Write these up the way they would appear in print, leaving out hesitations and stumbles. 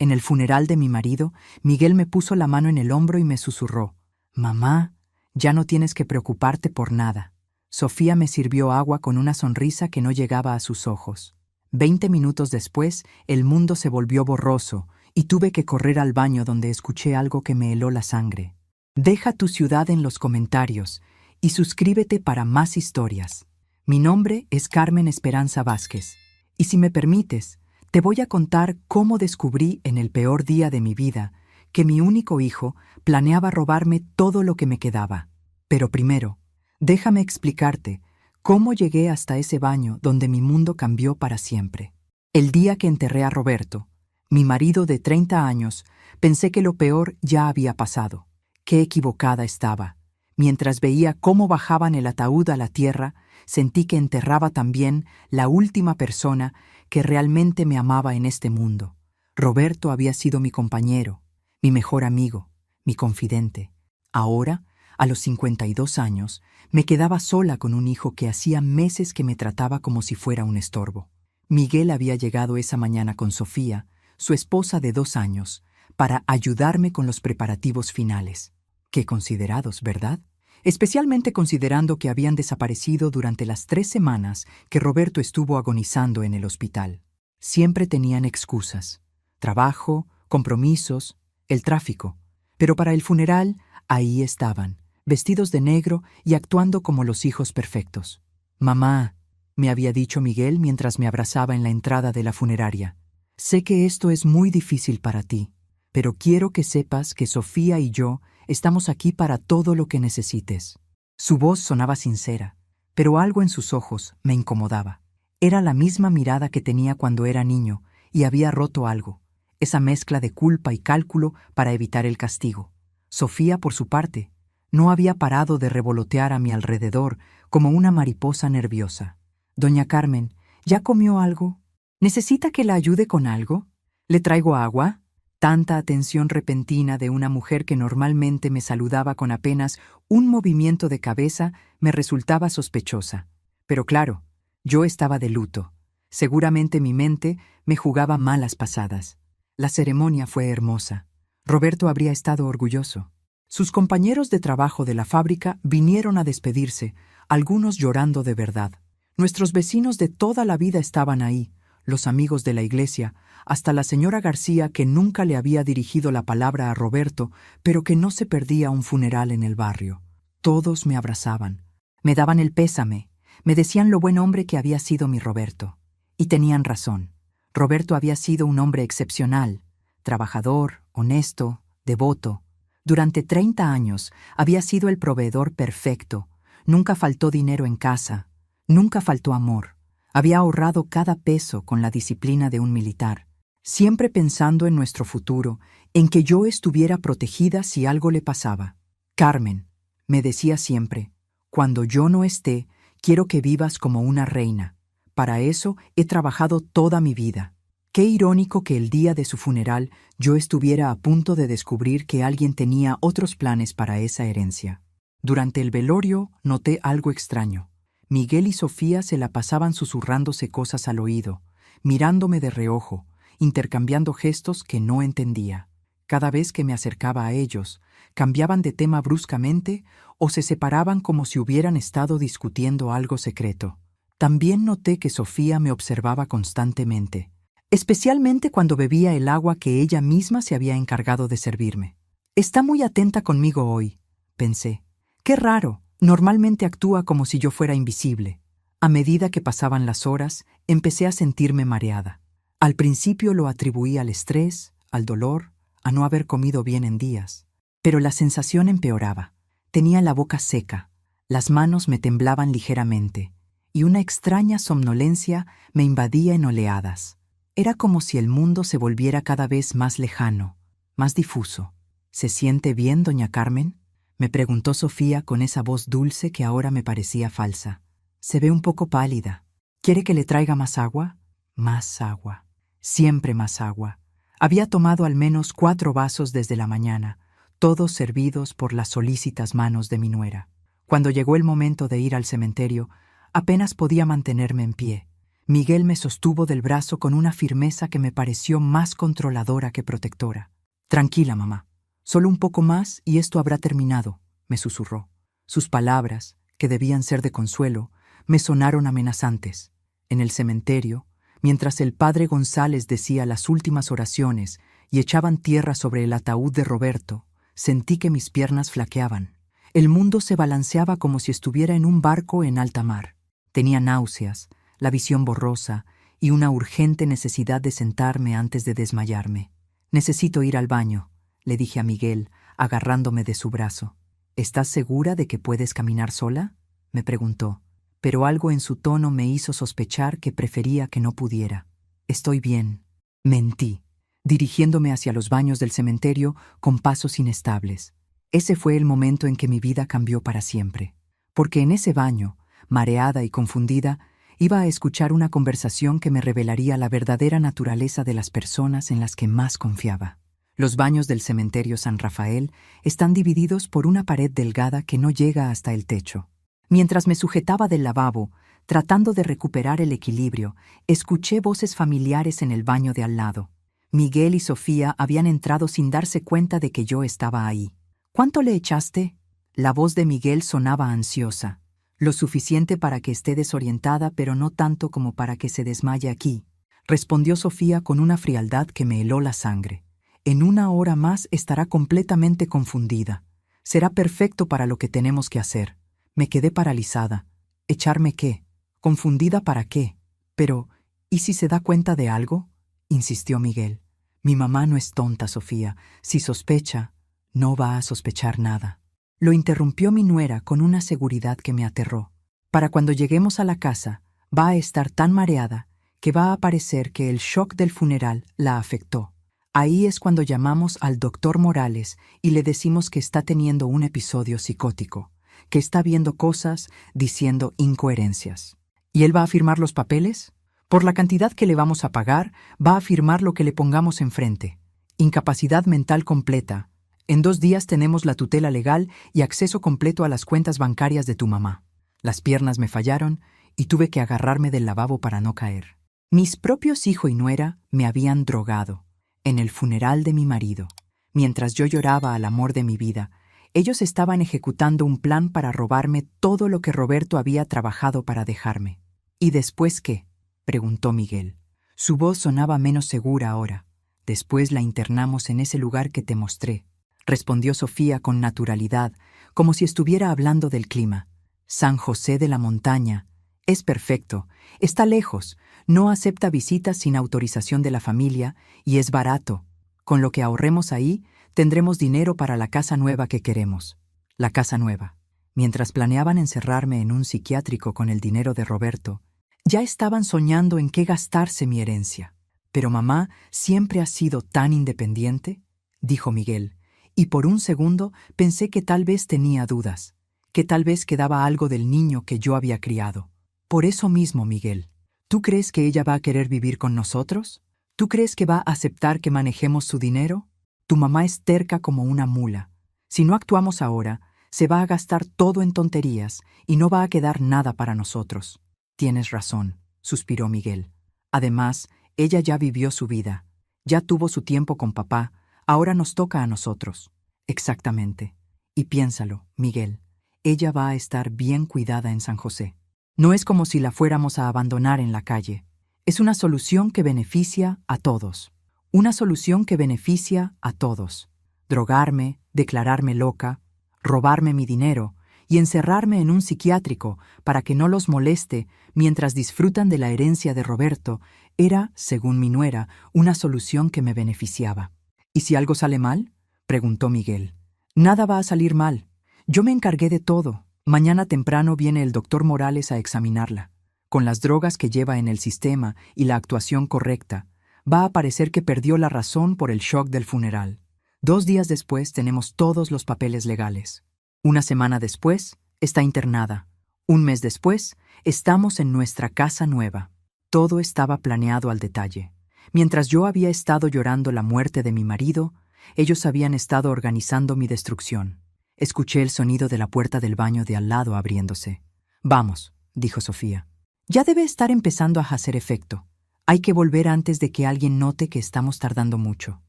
En el funeral de mi marido, Miguel me puso la mano en el hombro y me susurró: «Mamá, ya no tienes que preocuparte por nada». Sofía me sirvió agua con una sonrisa que no llegaba a sus ojos. 20 minutos después, el mundo se volvió borroso y tuve que correr al baño donde escuché algo que me heló la sangre. Deja tu ciudad en los comentarios y suscríbete para más historias. Mi nombre es Carmen Esperanza Vázquez, y si me permites, te voy a contar cómo descubrí en el peor día de mi vida que mi único hijo planeaba robarme todo lo que me quedaba. Pero primero, déjame explicarte cómo llegué hasta ese baño donde mi mundo cambió para siempre. El día que enterré a Roberto, mi marido de 30 años, pensé que lo peor ya había pasado. Qué equivocada estaba. Mientras veía cómo bajaban el ataúd a la tierra, sentí que enterraba también la última persona que realmente me amaba en este mundo. Roberto había sido mi compañero, mi mejor amigo, mi confidente. Ahora, a los 52 años, me quedaba sola con un hijo que hacía meses que me trataba como si fuera un estorbo. Miguel había llegado esa mañana con Sofía, su esposa de 2 años, para ayudarme con los preparativos finales. Qué considerados, ¿verdad? Especialmente considerando que habían desaparecido durante las 3 semanas que Roberto estuvo agonizando en el hospital. Siempre tenían excusas: trabajo, compromisos, el tráfico. Pero para el funeral, ahí estaban, vestidos de negro y actuando como los hijos perfectos. «Mamá», me había dicho Miguel mientras me abrazaba en la entrada de la funeraria, «sé que esto es muy difícil para ti, pero quiero que sepas que Sofía y yo estamos aquí para todo lo que necesites». Su voz sonaba sincera, pero algo en sus ojos me incomodaba. Era la misma mirada que tenía cuando era niño y había roto algo, esa mezcla de culpa y cálculo para evitar el castigo. Sofía, por su parte, no había parado de revolotear a mi alrededor como una mariposa nerviosa. «Doña Carmen, ¿ya comió algo? ¿Necesita que la ayude con algo? ¿Le traigo agua?». Tanta atención repentina de una mujer que normalmente me saludaba con apenas un movimiento de cabeza me resultaba sospechosa. Pero claro, yo estaba de luto. Seguramente mi mente me jugaba malas pasadas. La ceremonia fue hermosa. Roberto habría estado orgulloso. Sus compañeros de trabajo de la fábrica vinieron a despedirse, algunos llorando de verdad. Nuestros vecinos de toda la vida estaban ahí, los amigos de la iglesia, hasta la señora García, que nunca le había dirigido la palabra a Roberto, pero que no se perdía un funeral en el barrio. Todos me abrazaban, me daban el pésame, me decían lo buen hombre que había sido mi Roberto. Y tenían razón. Roberto había sido un hombre excepcional, trabajador, honesto, devoto. Durante 30 años había sido el proveedor perfecto. Nunca faltó dinero en casa, nunca faltó amor. Había ahorrado cada peso con la disciplina de un militar, siempre pensando en nuestro futuro, en que yo estuviera protegida si algo le pasaba. «Carmen», me decía siempre, «cuando yo no esté, quiero que vivas como una reina. Para eso he trabajado toda mi vida». Qué irónico que el día de su funeral yo estuviera a punto de descubrir que alguien tenía otros planes para esa herencia. Durante el velorio noté algo extraño. Miguel y Sofía se la pasaban susurrándose cosas al oído, mirándome de reojo, intercambiando gestos que no entendía. Cada vez que me acercaba a ellos, cambiaban de tema bruscamente o se separaban como si hubieran estado discutiendo algo secreto. También noté que Sofía me observaba constantemente, especialmente cuando bebía el agua que ella misma se había encargado de servirme. «Está muy atenta conmigo hoy», pensé. «Qué raro, normalmente actúa como si yo fuera invisible». A medida que pasaban las horas, empecé a sentirme mareada. Al principio lo atribuí al estrés, al dolor, a no haber comido bien en días. Pero la sensación empeoraba. Tenía la boca seca, las manos me temblaban ligeramente, y una extraña somnolencia me invadía en oleadas. Era como si el mundo se volviera cada vez más lejano, más difuso. «¿Se siente bien, doña Carmen?», me preguntó Sofía con esa voz dulce que ahora me parecía falsa. «Se ve un poco pálida. ¿Quiere que le traiga más agua?». Más agua. Siempre más agua. Había tomado al menos 4 vasos desde la mañana, todos servidos por las solícitas manos de mi nuera. Cuando llegó el momento de ir al cementerio, apenas podía mantenerme en pie. Miguel me sostuvo del brazo con una firmeza que me pareció más controladora que protectora. Tranquila, mamá. Solo un poco más y esto habrá terminado, me susurró. Sus palabras, que debían ser de consuelo, me sonaron amenazantes. En el cementerio, mientras el padre González decía las últimas oraciones y echaban tierra sobre el ataúd de Roberto, sentí que mis piernas flaqueaban. El mundo se balanceaba como si estuviera en un barco en alta mar. Tenía náuseas, la visión borrosa y una urgente necesidad de sentarme antes de desmayarme. «Necesito ir al baño», le dije a Miguel, agarrándome de su brazo. «¿Estás segura de que puedes caminar sola?», me preguntó, pero algo en su tono me hizo sospechar que prefería que no pudiera. «Estoy bien», mentí, dirigiéndome hacia los baños del cementerio con pasos inestables. Ese fue el momento en que mi vida cambió para siempre, porque en ese baño, mareada y confundida, iba a escuchar una conversación que me revelaría la verdadera naturaleza de las personas en las que más confiaba. Los baños del cementerio San Rafael están divididos por una pared delgada que no llega hasta el techo. Mientras me sujetaba del lavabo, tratando de recuperar el equilibrio, escuché voces familiares en el baño de al lado. Miguel y Sofía habían entrado sin darse cuenta de que yo estaba ahí. «¿Cuánto le echaste?». La voz de Miguel sonaba ansiosa. «Lo suficiente para que esté desorientada, pero no tanto como para que se desmaye aquí», respondió Sofía con una frialdad que me heló la sangre. «En 1 hora más estará completamente confundida. Será perfecto para lo que tenemos que hacer». Me quedé paralizada. ¿Echarme qué? ¿Confundida para qué? Pero, ¿y si se da cuenta de algo?, insistió Miguel. «Mi mamá no es tonta, Sofía. Si sospecha, no va a sospechar nada». Lo interrumpió mi nuera con una seguridad que me aterró. «Para cuando lleguemos a la casa, va a estar tan mareada que va a parecer que el shock del funeral la afectó. Ahí es cuando llamamos al doctor Morales y le decimos que está teniendo un episodio psicótico, que está viendo cosas, diciendo incoherencias». «¿Y él va a firmar los papeles?». «Por la cantidad que le vamos a pagar, va a firmar lo que le pongamos enfrente. Incapacidad mental completa. En 2 días tenemos la tutela legal y acceso completo a las cuentas bancarias de tu mamá». Las piernas me fallaron y tuve que agarrarme del lavabo para no caer. Mis propios hijo y nuera me habían drogado en el funeral de mi marido. Mientras yo lloraba al amor de mi vida, ellos estaban ejecutando un plan para robarme todo lo que Roberto había trabajado para dejarme. «¿Y después qué?», preguntó Miguel. Su voz sonaba menos segura ahora. «Después la internamos en ese lugar que te mostré», respondió Sofía con naturalidad, como si estuviera hablando del clima. «San José de la Montaña. Es perfecto. Está lejos. No acepta visitas sin autorización de la familia y es barato. Con lo que ahorremos ahí, tendremos dinero para la casa nueva que queremos». La casa nueva. Mientras planeaban encerrarme en un psiquiátrico con el dinero de Roberto, ya estaban soñando en qué gastarse mi herencia. «Pero mamá siempre ha sido tan independiente», dijo Miguel, y por un segundo pensé que tal vez tenía dudas, que tal vez quedaba algo del niño que yo había criado. «Por eso mismo, Miguel, ¿tú crees que ella va a querer vivir con nosotros? ¿Tú crees que va a aceptar que manejemos su dinero? Tu mamá es terca como una mula. Si no actuamos ahora, se va a gastar todo en tonterías y no va a quedar nada para nosotros». «Tienes razón», suspiró Miguel. «Además, ella ya vivió su vida. Ya tuvo su tiempo con papá. Ahora nos toca a nosotros». «Exactamente. Y piénsalo, Miguel. Ella va a estar bien cuidada en San José. No es como si la fuéramos a abandonar en la calle. Es una solución que beneficia a todos. Una solución que beneficia a todos. Drogarme, declararme loca, robarme mi dinero y encerrarme en un psiquiátrico para que no los moleste mientras disfrutan de la herencia de Roberto era, según mi nuera, una solución que me beneficiaba». «¿Y si algo sale mal?», preguntó Miguel. «Nada va a salir mal. Yo me encargué de todo. Mañana temprano viene el doctor Morales a examinarla. Con las drogas que lleva en el sistema y la actuación correcta, va a parecer que perdió la razón por el shock del funeral. 2 días después tenemos todos los papeles legales. 1 semana después, está internada. 1 mes después, estamos en nuestra casa nueva». Todo estaba planeado al detalle. Mientras yo había estado llorando la muerte de mi marido, ellos habían estado organizando mi destrucción. Escuché el sonido de la puerta del baño de al lado abriéndose. «Vamos», dijo Sofía. Ya debe estar empezando a hacer efecto. Hay que volver antes de que alguien note que estamos tardando mucho.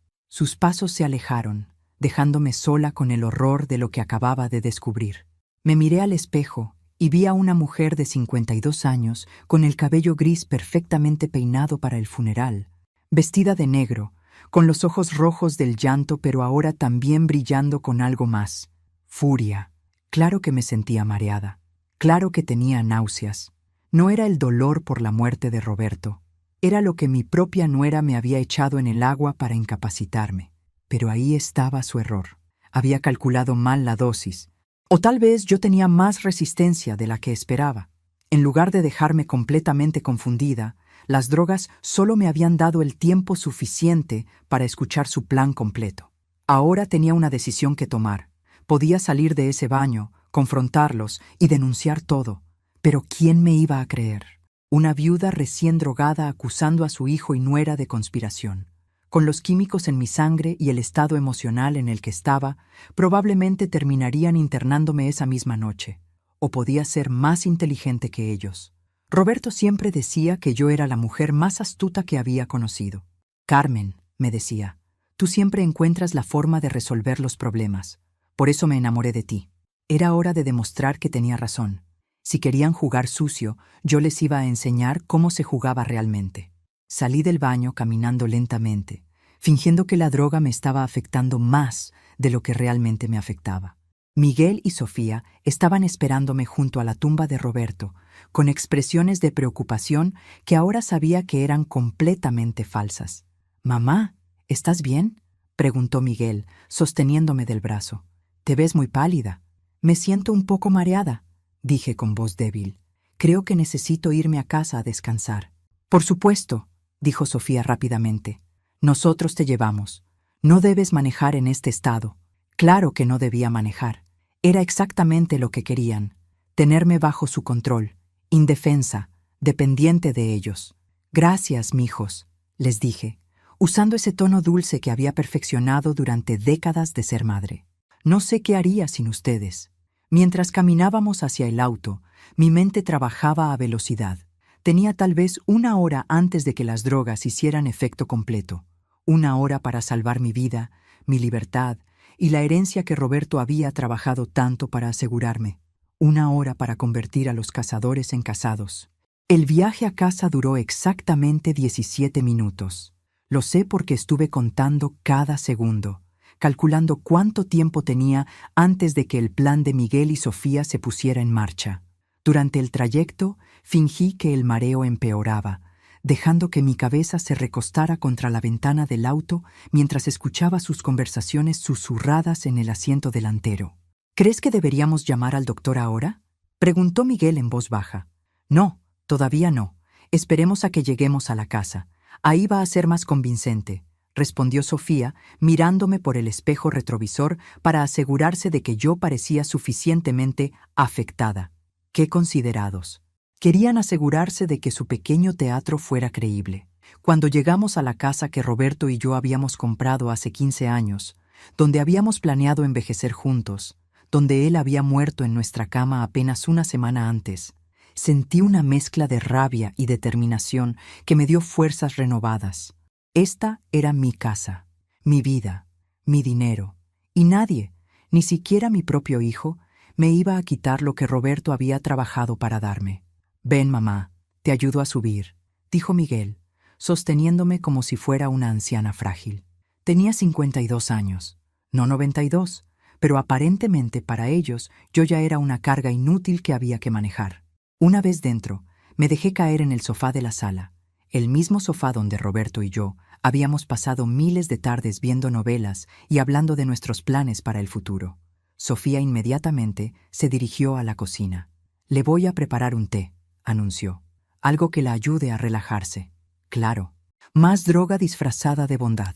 Sus pasos se alejaron, dejándome sola con el horror de lo que acababa de descubrir. Me miré al espejo y vi a una mujer de 52 años con el cabello gris perfectamente peinado para el funeral, vestida de negro, con los ojos rojos del llanto pero ahora también brillando con algo más: furia. Claro que me sentía mareada. Claro que tenía náuseas. No era el dolor por la muerte de Roberto. Era lo que mi propia nuera me había echado en el agua para incapacitarme. Pero ahí estaba su error. Había calculado mal la dosis. O tal vez yo tenía más resistencia de la que esperaba. En lugar de dejarme completamente confundida, las drogas solo me habían dado el tiempo suficiente para escuchar su plan completo. Ahora tenía una decisión que tomar. Podía salir de ese baño, confrontarlos y denunciar todo. Pero ¿quién me iba a creer? Una viuda recién drogada acusando a su hijo y nuera de conspiración. Con los químicos en mi sangre y el estado emocional en el que estaba, probablemente terminarían internándome esa misma noche. O podía ser más inteligente que ellos. Roberto siempre decía que yo era la mujer más astuta que había conocido. Carmen, me decía, tú siempre encuentras la forma de resolver los problemas. Por eso me enamoré de ti. Era hora de demostrar que tenía razón. Si querían jugar sucio, yo les iba a enseñar cómo se jugaba realmente. Salí del baño caminando lentamente, fingiendo que la droga me estaba afectando más de lo que realmente me afectaba. Miguel y Sofía estaban esperándome junto a la tumba de Roberto, con expresiones de preocupación que ahora sabía que eran completamente falsas. «Mamá, ¿estás bien?», preguntó Miguel, sosteniéndome del brazo. «Te ves muy pálida». «Me siento un poco mareada», dije con voz débil. «Creo que necesito irme a casa a descansar». «Por supuesto», dijo Sofía rápidamente. «Nosotros te llevamos. No debes manejar en este estado». Claro que no debía manejar. Era exactamente lo que querían. Tenerme bajo su control, indefensa, dependiente de ellos. «Gracias, mijos», les dije, usando ese tono dulce que había perfeccionado durante décadas de ser madre. «No sé qué haría sin ustedes». Mientras caminábamos hacia el auto, mi mente trabajaba a velocidad. Tenía tal vez 1 hora antes de que las drogas hicieran efecto completo. 1 hora para salvar mi vida, mi libertad y la herencia que Roberto había trabajado tanto para asegurarme. 1 hora para convertir a los cazadores en casados. El viaje a casa duró exactamente 17 minutos. Lo sé porque estuve contando cada segundo, calculando cuánto tiempo tenía antes de que el plan de Miguel y Sofía se pusiera en marcha. Durante el trayecto, fingí que el mareo empeoraba, dejando que mi cabeza se recostara contra la ventana del auto mientras escuchaba sus conversaciones susurradas en el asiento delantero. «¿Crees que deberíamos llamar al doctor ahora?», preguntó Miguel en voz baja. «No, todavía no. Esperemos a que lleguemos a la casa. Ahí va a ser más convincente», respondió Sofía, mirándome por el espejo retrovisor para asegurarse de que yo parecía suficientemente afectada. ¡Qué considerados! Querían asegurarse de que su pequeño teatro fuera creíble. Cuando llegamos a la casa que Roberto y yo habíamos comprado hace 15 años, donde habíamos planeado envejecer juntos, donde él había muerto en nuestra cama apenas 1 semana antes, sentí una mezcla de rabia y determinación que me dio fuerzas renovadas. Esta era mi casa, mi vida, mi dinero, y nadie, ni siquiera mi propio hijo, me iba a quitar lo que Roberto había trabajado para darme. «Ven, mamá, te ayudo a subir», dijo Miguel, sosteniéndome como si fuera una anciana frágil. Tenía 52 años, no 92, pero aparentemente para ellos yo ya era una carga inútil que había que manejar. Una vez dentro, me dejé caer en el sofá de la sala, el mismo sofá donde Roberto y yo habíamos pasado miles de tardes viendo novelas y hablando de nuestros planes para el futuro. Sofía inmediatamente se dirigió a la cocina. «Le voy a preparar un té», anunció. «Algo que la ayude a relajarse». «Claro. Más droga disfrazada de bondad».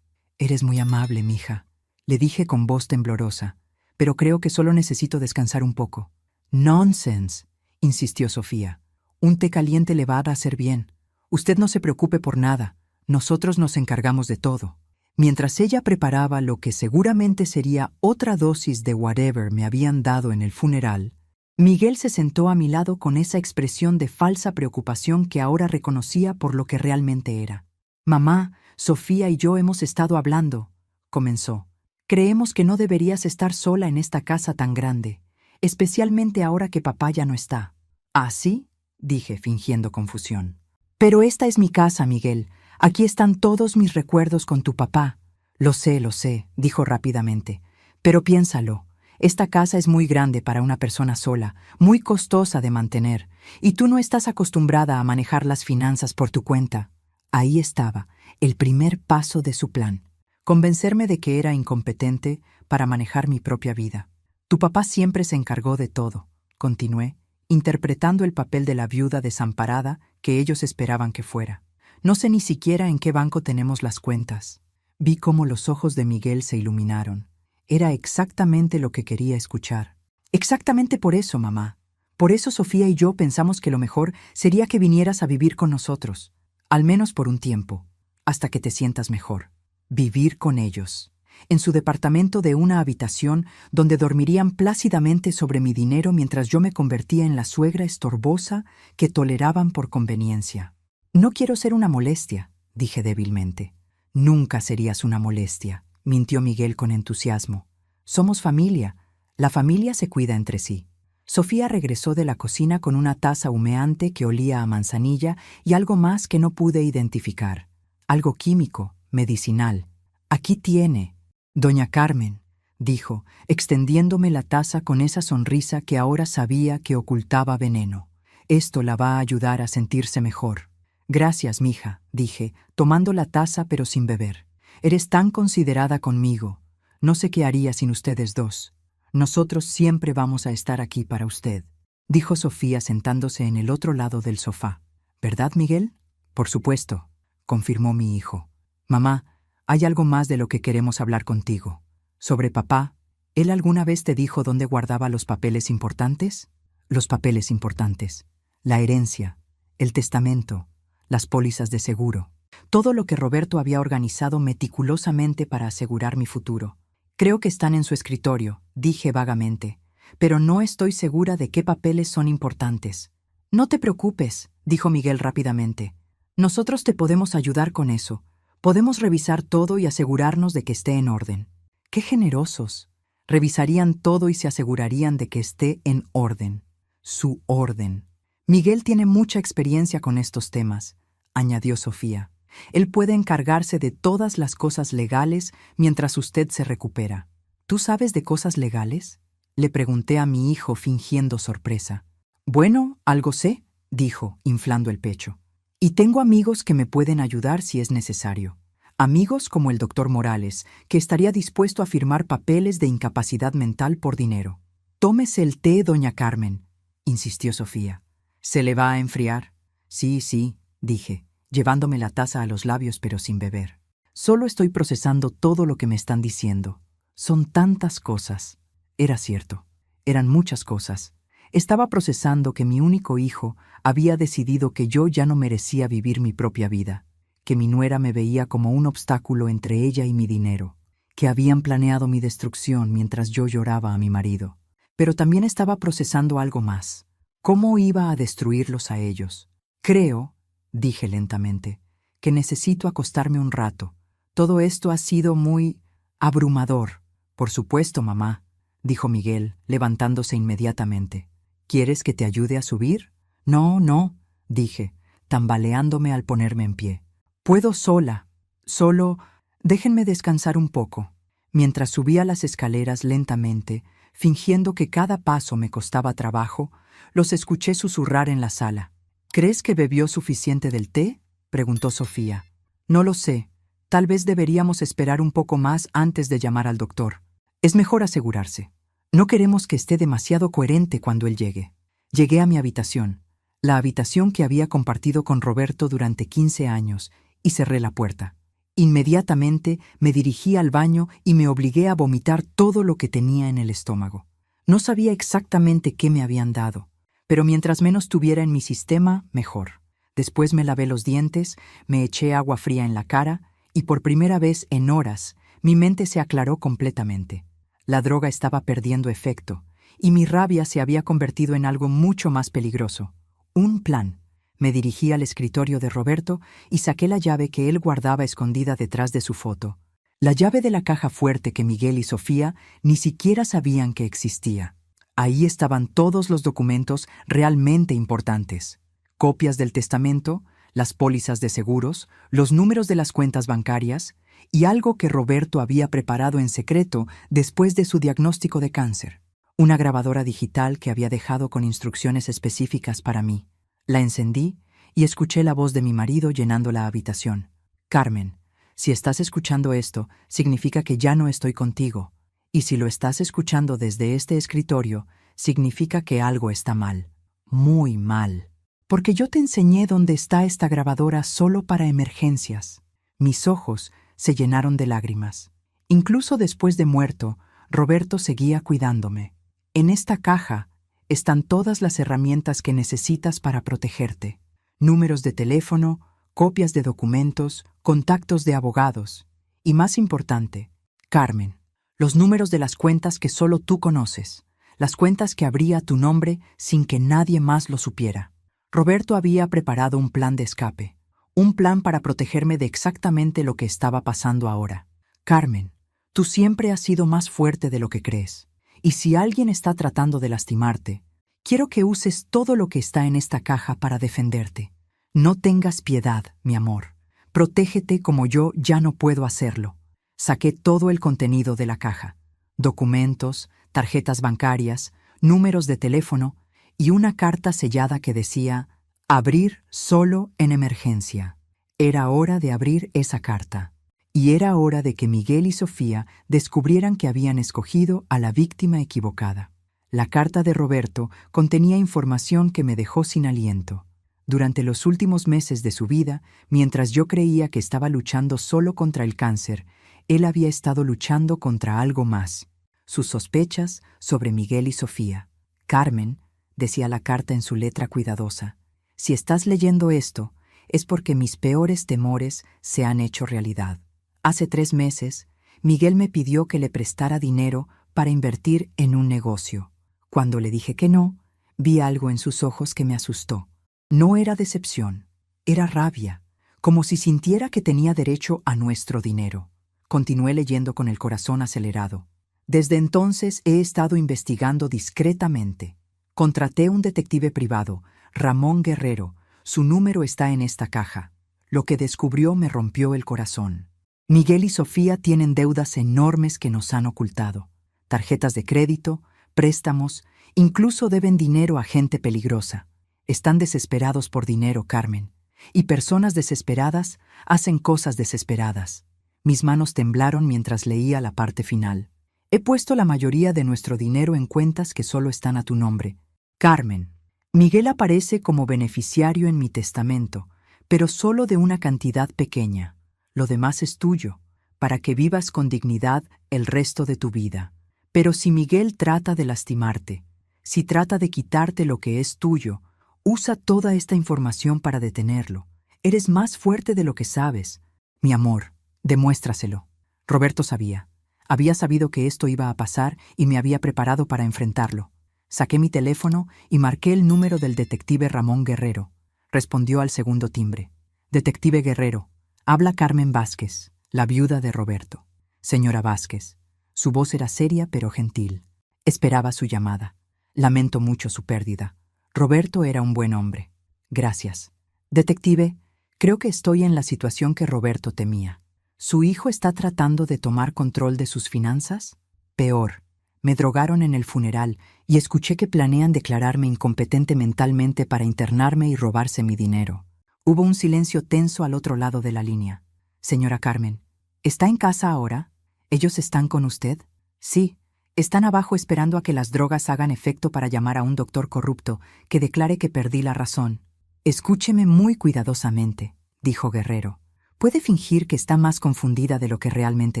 «Eres muy amable, mija», le dije con voz temblorosa, «pero creo que solo necesito descansar un poco». «Nonsense», insistió Sofía. «Un té caliente le va a hacer bien. Usted no se preocupe por nada. Nosotros nos encargamos de todo». Mientras ella preparaba lo que seguramente sería otra dosis de whatever me habían dado en el funeral, Miguel se sentó a mi lado con esa expresión de falsa preocupación que ahora reconocía por lo que realmente era. Mamá, Sofía y yo hemos estado hablando, comenzó. Creemos que no deberías estar sola en esta casa tan grande, especialmente ahora que papá ya no está. ¿Ah, sí? Dije, fingiendo confusión. Pero esta es mi casa, Miguel. Aquí están todos mis recuerdos con tu papá. Lo sé, dijo rápidamente. Pero piénsalo. Esta casa es muy grande para una persona sola, muy costosa de mantener, y tú no estás acostumbrada a manejar las finanzas por tu cuenta. Ahí estaba, el primer paso de su plan. Convencerme de que era incompetente para manejar mi propia vida. Tu papá siempre se encargó de todo, continué, interpretando el papel de la viuda desamparada que ellos esperaban que fuera. No sé ni siquiera en qué banco tenemos las cuentas. Vi cómo los ojos de Miguel se iluminaron. Era exactamente lo que quería escuchar. Exactamente por eso, mamá. Por eso Sofía y yo pensamos que lo mejor sería que vinieras a vivir con nosotros, al menos por un tiempo, hasta que te sientas mejor. Vivir con ellos, en su departamento de una habitación donde dormirían plácidamente sobre mi dinero mientras yo me convertía en la suegra estorbosa que toleraban por conveniencia. No quiero ser una molestia, dije débilmente. Nunca serías una molestia, mintió Miguel con entusiasmo. Somos familia. La familia se cuida entre sí. Sofía regresó de la cocina con una taza humeante que olía a manzanilla y algo más que no pude identificar. Algo químico, medicinal. Aquí tiene. Doña Carmen, dijo, extendiéndome la taza con esa sonrisa que ahora sabía que ocultaba veneno. Esto la va a ayudar a sentirse mejor. Gracias, mija, dije, tomando la taza pero sin beber. Eres tan considerada conmigo. No sé qué haría sin ustedes dos. Nosotros siempre vamos a estar aquí para usted, dijo Sofía sentándose en el otro lado del sofá. ¿Verdad, Miguel? Por supuesto, confirmó mi hijo. Mamá, hay algo más de lo que queremos hablar contigo. Sobre papá, ¿él alguna vez te dijo dónde guardaba los papeles importantes? Los papeles importantes, la herencia, el testamento, las pólizas de seguro. Todo lo que Roberto había organizado meticulosamente para asegurar mi futuro. Creo que están en su escritorio, dije vagamente, pero no estoy segura de qué papeles son importantes. No te preocupes, dijo Miguel rápidamente. Nosotros te podemos ayudar con eso. Podemos revisar todo y asegurarnos de que esté en orden. ¡Qué generosos! Revisarían todo y se asegurarían de que esté en orden. Su orden. Miguel tiene mucha experiencia con estos temas, añadió Sofía. Él puede encargarse de todas las cosas legales mientras usted se recupera. ¿Tú sabes de cosas legales? Le pregunté a mi hijo fingiendo sorpresa. Bueno, algo sé, dijo, inflando el pecho. Y tengo amigos que me pueden ayudar si es necesario. Amigos como el doctor Morales, que estaría dispuesto a firmar papeles de incapacidad mental por dinero. Tómese el té, doña Carmen, insistió Sofía. ¿Se le va a enfriar? Sí, dije, llevándome la taza a los labios pero sin beber. Solo estoy procesando todo lo que me están diciendo. Son tantas cosas. Era cierto. Eran muchas cosas. Estaba procesando que mi único hijo había decidido que yo ya no merecía vivir mi propia vida, que mi nuera me veía como un obstáculo entre ella y mi dinero, que habían planeado mi destrucción mientras yo lloraba a mi marido. Pero también estaba procesando algo más. ¿Cómo iba a destruirlos a ellos? Creo, dije lentamente, que necesito acostarme un rato. Todo esto ha sido muy abrumador. Por supuesto, mamá, dijo Miguel, levantándose inmediatamente. ¿Quieres que te ayude a subir? No, dije, tambaleándome al ponerme en pie. Puedo sola. Solo déjenme descansar un poco. Mientras subía las escaleras lentamente, fingiendo que cada paso me costaba trabajo, los escuché susurrar en la sala. ¿Crees que bebió suficiente del té?, preguntó Sofía. No lo sé. Tal vez deberíamos esperar un poco más antes de llamar al doctor. Es mejor asegurarse. No queremos que esté demasiado coherente cuando él llegue. Llegué a mi habitación, la habitación que había compartido con Roberto durante 15 años, y cerré la puerta. Inmediatamente me dirigí al baño y me obligué a vomitar todo lo que tenía en el estómago. No sabía exactamente qué me habían dado, pero mientras menos tuviera en mi sistema, mejor. Después me lavé los dientes, me eché agua fría en la cara, y por primera vez en horas, mi mente se aclaró completamente. La droga estaba perdiendo efecto, y mi rabia se había convertido en algo mucho más peligroso. Un plan. Me dirigí al escritorio de Roberto y saqué la llave que él guardaba escondida detrás de su foto. La llave de la caja fuerte que Miguel y Sofía ni siquiera sabían que existía. Ahí estaban todos los documentos realmente importantes. Copias del testamento, las pólizas de seguros, los números de las cuentas bancarias y algo que Roberto había preparado en secreto después de su diagnóstico de cáncer. Una grabadora digital que había dejado con instrucciones específicas para mí. La encendí y escuché la voz de mi marido llenando la habitación. Carmen, si estás escuchando esto, significa que ya no estoy contigo. Y si lo estás escuchando desde este escritorio, significa que algo está mal. Muy mal. Porque yo te enseñé dónde está esta grabadora solo para emergencias. Mis ojos se llenaron de lágrimas. Incluso después de muerto, Roberto seguía cuidándome. En esta caja están todas las herramientas que necesitas para protegerte. Números de teléfono, copias de documentos, contactos de abogados. Y más importante, Carmen, los números de las cuentas que solo tú conoces. Las cuentas que abría tu nombre sin que nadie más lo supiera. Roberto había preparado un plan de escape. Un plan para protegerme de exactamente lo que estaba pasando ahora. Carmen, tú siempre has sido más fuerte de lo que crees. Y si alguien está tratando de lastimarte, quiero que uses todo lo que está en esta caja para defenderte. No tengas piedad, mi amor. Protégete como yo ya no puedo hacerlo. Saqué todo el contenido de la caja. Documentos, tarjetas bancarias, números de teléfono y una carta sellada que decía «Abrir solo en emergencia». Era hora de abrir esa carta. Y era hora de que Miguel y Sofía descubrieran que habían escogido a la víctima equivocada. La carta de Roberto contenía información que me dejó sin aliento. Durante los últimos meses de su vida, mientras yo creía que estaba luchando solo contra el cáncer, él había estado luchando contra algo más. Sus sospechas sobre Miguel y Sofía. Carmen, decía la carta en su letra cuidadosa, si estás leyendo esto, es porque mis peores temores se han hecho realidad. Hace 3 meses, Miguel me pidió que le prestara dinero para invertir en un negocio. Cuando le dije que no, vi algo en sus ojos que me asustó. No era decepción, era rabia, como si sintiera que tenía derecho a nuestro dinero. Continué leyendo con el corazón acelerado. Desde entonces he estado investigando discretamente. Contraté un detective privado, Ramón Guerrero. Su número está en esta caja. Lo que descubrió me rompió el corazón. Miguel y Sofía tienen deudas enormes que nos han ocultado. Tarjetas de crédito, préstamos, incluso deben dinero a gente peligrosa. Están desesperados por dinero, Carmen. Y personas desesperadas hacen cosas desesperadas. Mis manos temblaron mientras leía la parte final. He puesto la mayoría de nuestro dinero en cuentas que solo están a tu nombre. Carmen, Miguel aparece como beneficiario en mi testamento, pero solo de una cantidad pequeña. Lo demás es tuyo, para que vivas con dignidad el resto de tu vida. Pero si Miguel trata de lastimarte, si trata de quitarte lo que es tuyo, usa toda esta información para detenerlo. Eres más fuerte de lo que sabes. Mi amor, demuéstraselo. Roberto sabía. Había sabido que esto iba a pasar y me había preparado para enfrentarlo. Saqué mi teléfono y marqué el número del detective Ramón Guerrero. Respondió al segundo timbre. Detective Guerrero, habla Carmen Vázquez, la viuda de Roberto. Señora Vázquez. Su voz era seria pero gentil. Esperaba su llamada. Lamento mucho su pérdida. Roberto era un buen hombre. Gracias. Detective, creo que estoy en la situación que Roberto temía. ¿Su hijo está tratando de tomar control de sus finanzas? Peor. Me drogaron en el funeral y escuché que planean declararme incompetente mentalmente para internarme y robarse mi dinero. Hubo un silencio tenso al otro lado de la línea. Señora Carmen, ¿está en casa ahora? ¿Ellos están con usted? Sí. Están abajo esperando a que las drogas hagan efecto para llamar a un doctor corrupto que declare que perdí la razón. Escúcheme muy cuidadosamente, dijo Guerrero. ¿Puede fingir que está más confundida de lo que realmente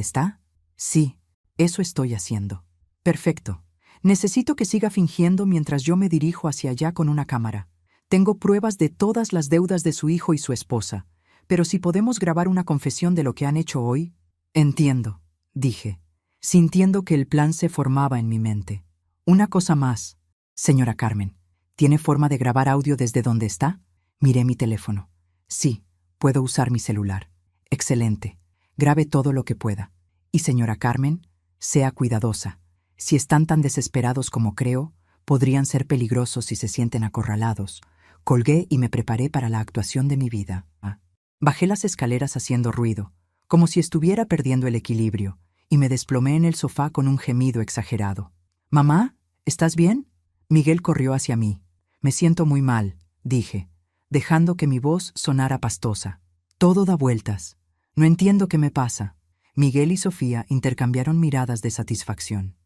está? Sí, eso estoy haciendo. Perfecto. Necesito que siga fingiendo mientras yo me dirijo hacia allá con una cámara. Tengo pruebas de todas las deudas de su hijo y su esposa, pero si podemos grabar una confesión de lo que han hecho hoy... Entiendo, dije, sintiendo que el plan se formaba en mi mente. Una cosa más. Señora Carmen, ¿tiene forma de grabar audio desde donde está? Miré mi teléfono. Sí, puedo usar mi celular. Excelente. Grabe todo lo que pueda. Y señora Carmen, sea cuidadosa. Si están tan desesperados como creo, podrían ser peligrosos si se sienten acorralados. Colgué y me preparé para la actuación de mi vida. Bajé las escaleras haciendo ruido, como si estuviera perdiendo el equilibrio, y me desplomé en el sofá con un gemido exagerado. «Mamá, ¿estás bien?» Miguel corrió hacia mí. «Me siento muy mal», dije, dejando que mi voz sonara pastosa. «Todo da vueltas. No entiendo qué me pasa». Miguel y Sofía intercambiaron miradas de satisfacción.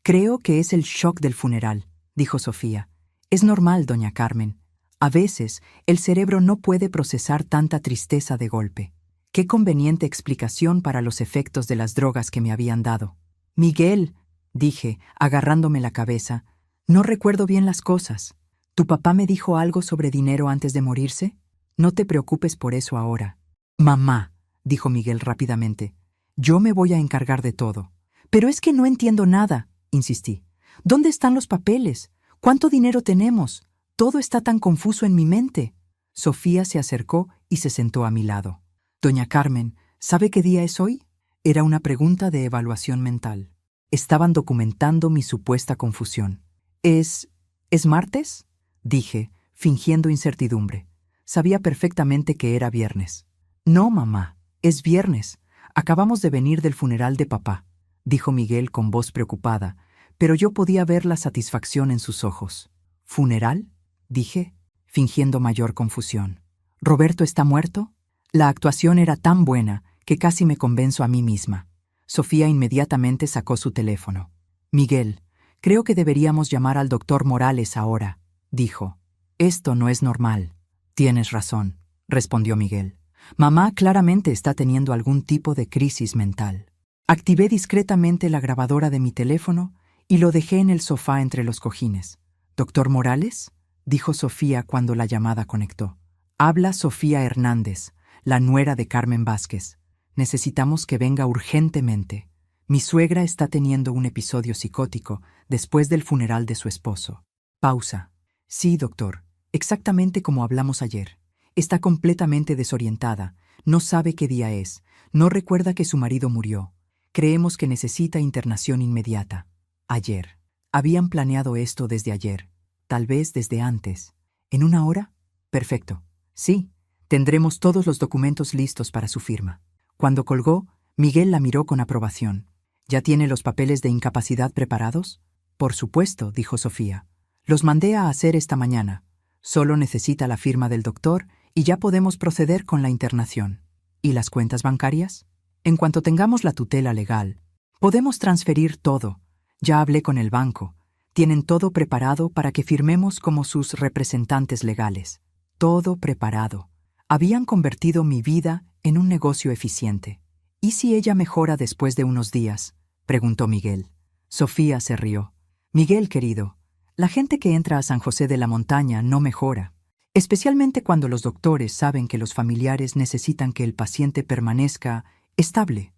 «Creo que es el shock del funeral», dijo Sofía. «Es normal, doña Carmen. A veces, el cerebro no puede procesar tanta tristeza de golpe. Qué conveniente explicación para los efectos de las drogas que me habían dado». «Miguel», dije, agarrándome la cabeza, «no recuerdo bien las cosas. ¿Tu papá me dijo algo sobre dinero antes de morirse? No te preocupes por eso ahora». «Mamá», dijo Miguel rápidamente, «yo me voy a encargar de todo». «Pero es que no entiendo nada», insistí. «¿Dónde están los papeles? ¿Cuánto dinero tenemos? Todo está tan confuso en mi mente». Sofía se acercó y se sentó a mi lado. «Doña Carmen, ¿sabe qué día es hoy?» Era una pregunta de evaluación mental. Estaban documentando mi supuesta confusión. ¿Es martes?», dije, fingiendo incertidumbre. Sabía perfectamente que era viernes. «No, mamá, es viernes. Acabamos de venir del funeral de papá», dijo Miguel con voz preocupada, pero yo podía ver la satisfacción en sus ojos. «¿Funeral?», dije, fingiendo mayor confusión. «¿Roberto está muerto?». La actuación era tan buena que casi me convenzo a mí misma. Sofía inmediatamente sacó su teléfono. «Miguel, creo que deberíamos llamar al doctor Morales ahora», dijo. «Esto no es normal». «Tienes razón», respondió Miguel. «Mamá claramente está teniendo algún tipo de crisis mental». Activé discretamente la grabadora de mi teléfono y lo dejé en el sofá entre los cojines. «¿Doctor Morales?», dijo Sofía cuando la llamada conectó. «Habla Sofía Hernández, la nuera de Carmen Vázquez. Necesitamos que venga urgentemente. Mi suegra está teniendo un episodio psicótico después del funeral de su esposo». Pausa. «Sí, doctor, exactamente como hablamos ayer. Está completamente desorientada, no sabe qué día es, no recuerda que su marido murió. Creemos que necesita internación inmediata». Ayer. Habían planeado esto desde ayer, tal vez desde antes. ¿En una hora? Perfecto. Sí, tendremos todos los documentos listos para su firma. Cuando colgó, Miguel la miró con aprobación. ¿Ya tiene los papeles de incapacidad preparados? Por supuesto, dijo Sofía. Los mandé a hacer esta mañana. Solo necesita la firma del doctor y ya podemos proceder con la internación. ¿Y las cuentas bancarias? En cuanto tengamos la tutela legal, podemos transferir todo. Ya hablé con el banco. Tienen todo preparado para que firmemos como sus representantes legales. Todo preparado. Habían convertido mi vida en un negocio eficiente. ¿Y si ella mejora después de unos días?, preguntó Miguel. Sofía se rió. «Miguel, querido, la gente que entra a San José de la Montaña no mejora, especialmente cuando los doctores saben que los familiares necesitan que el paciente permanezca estable,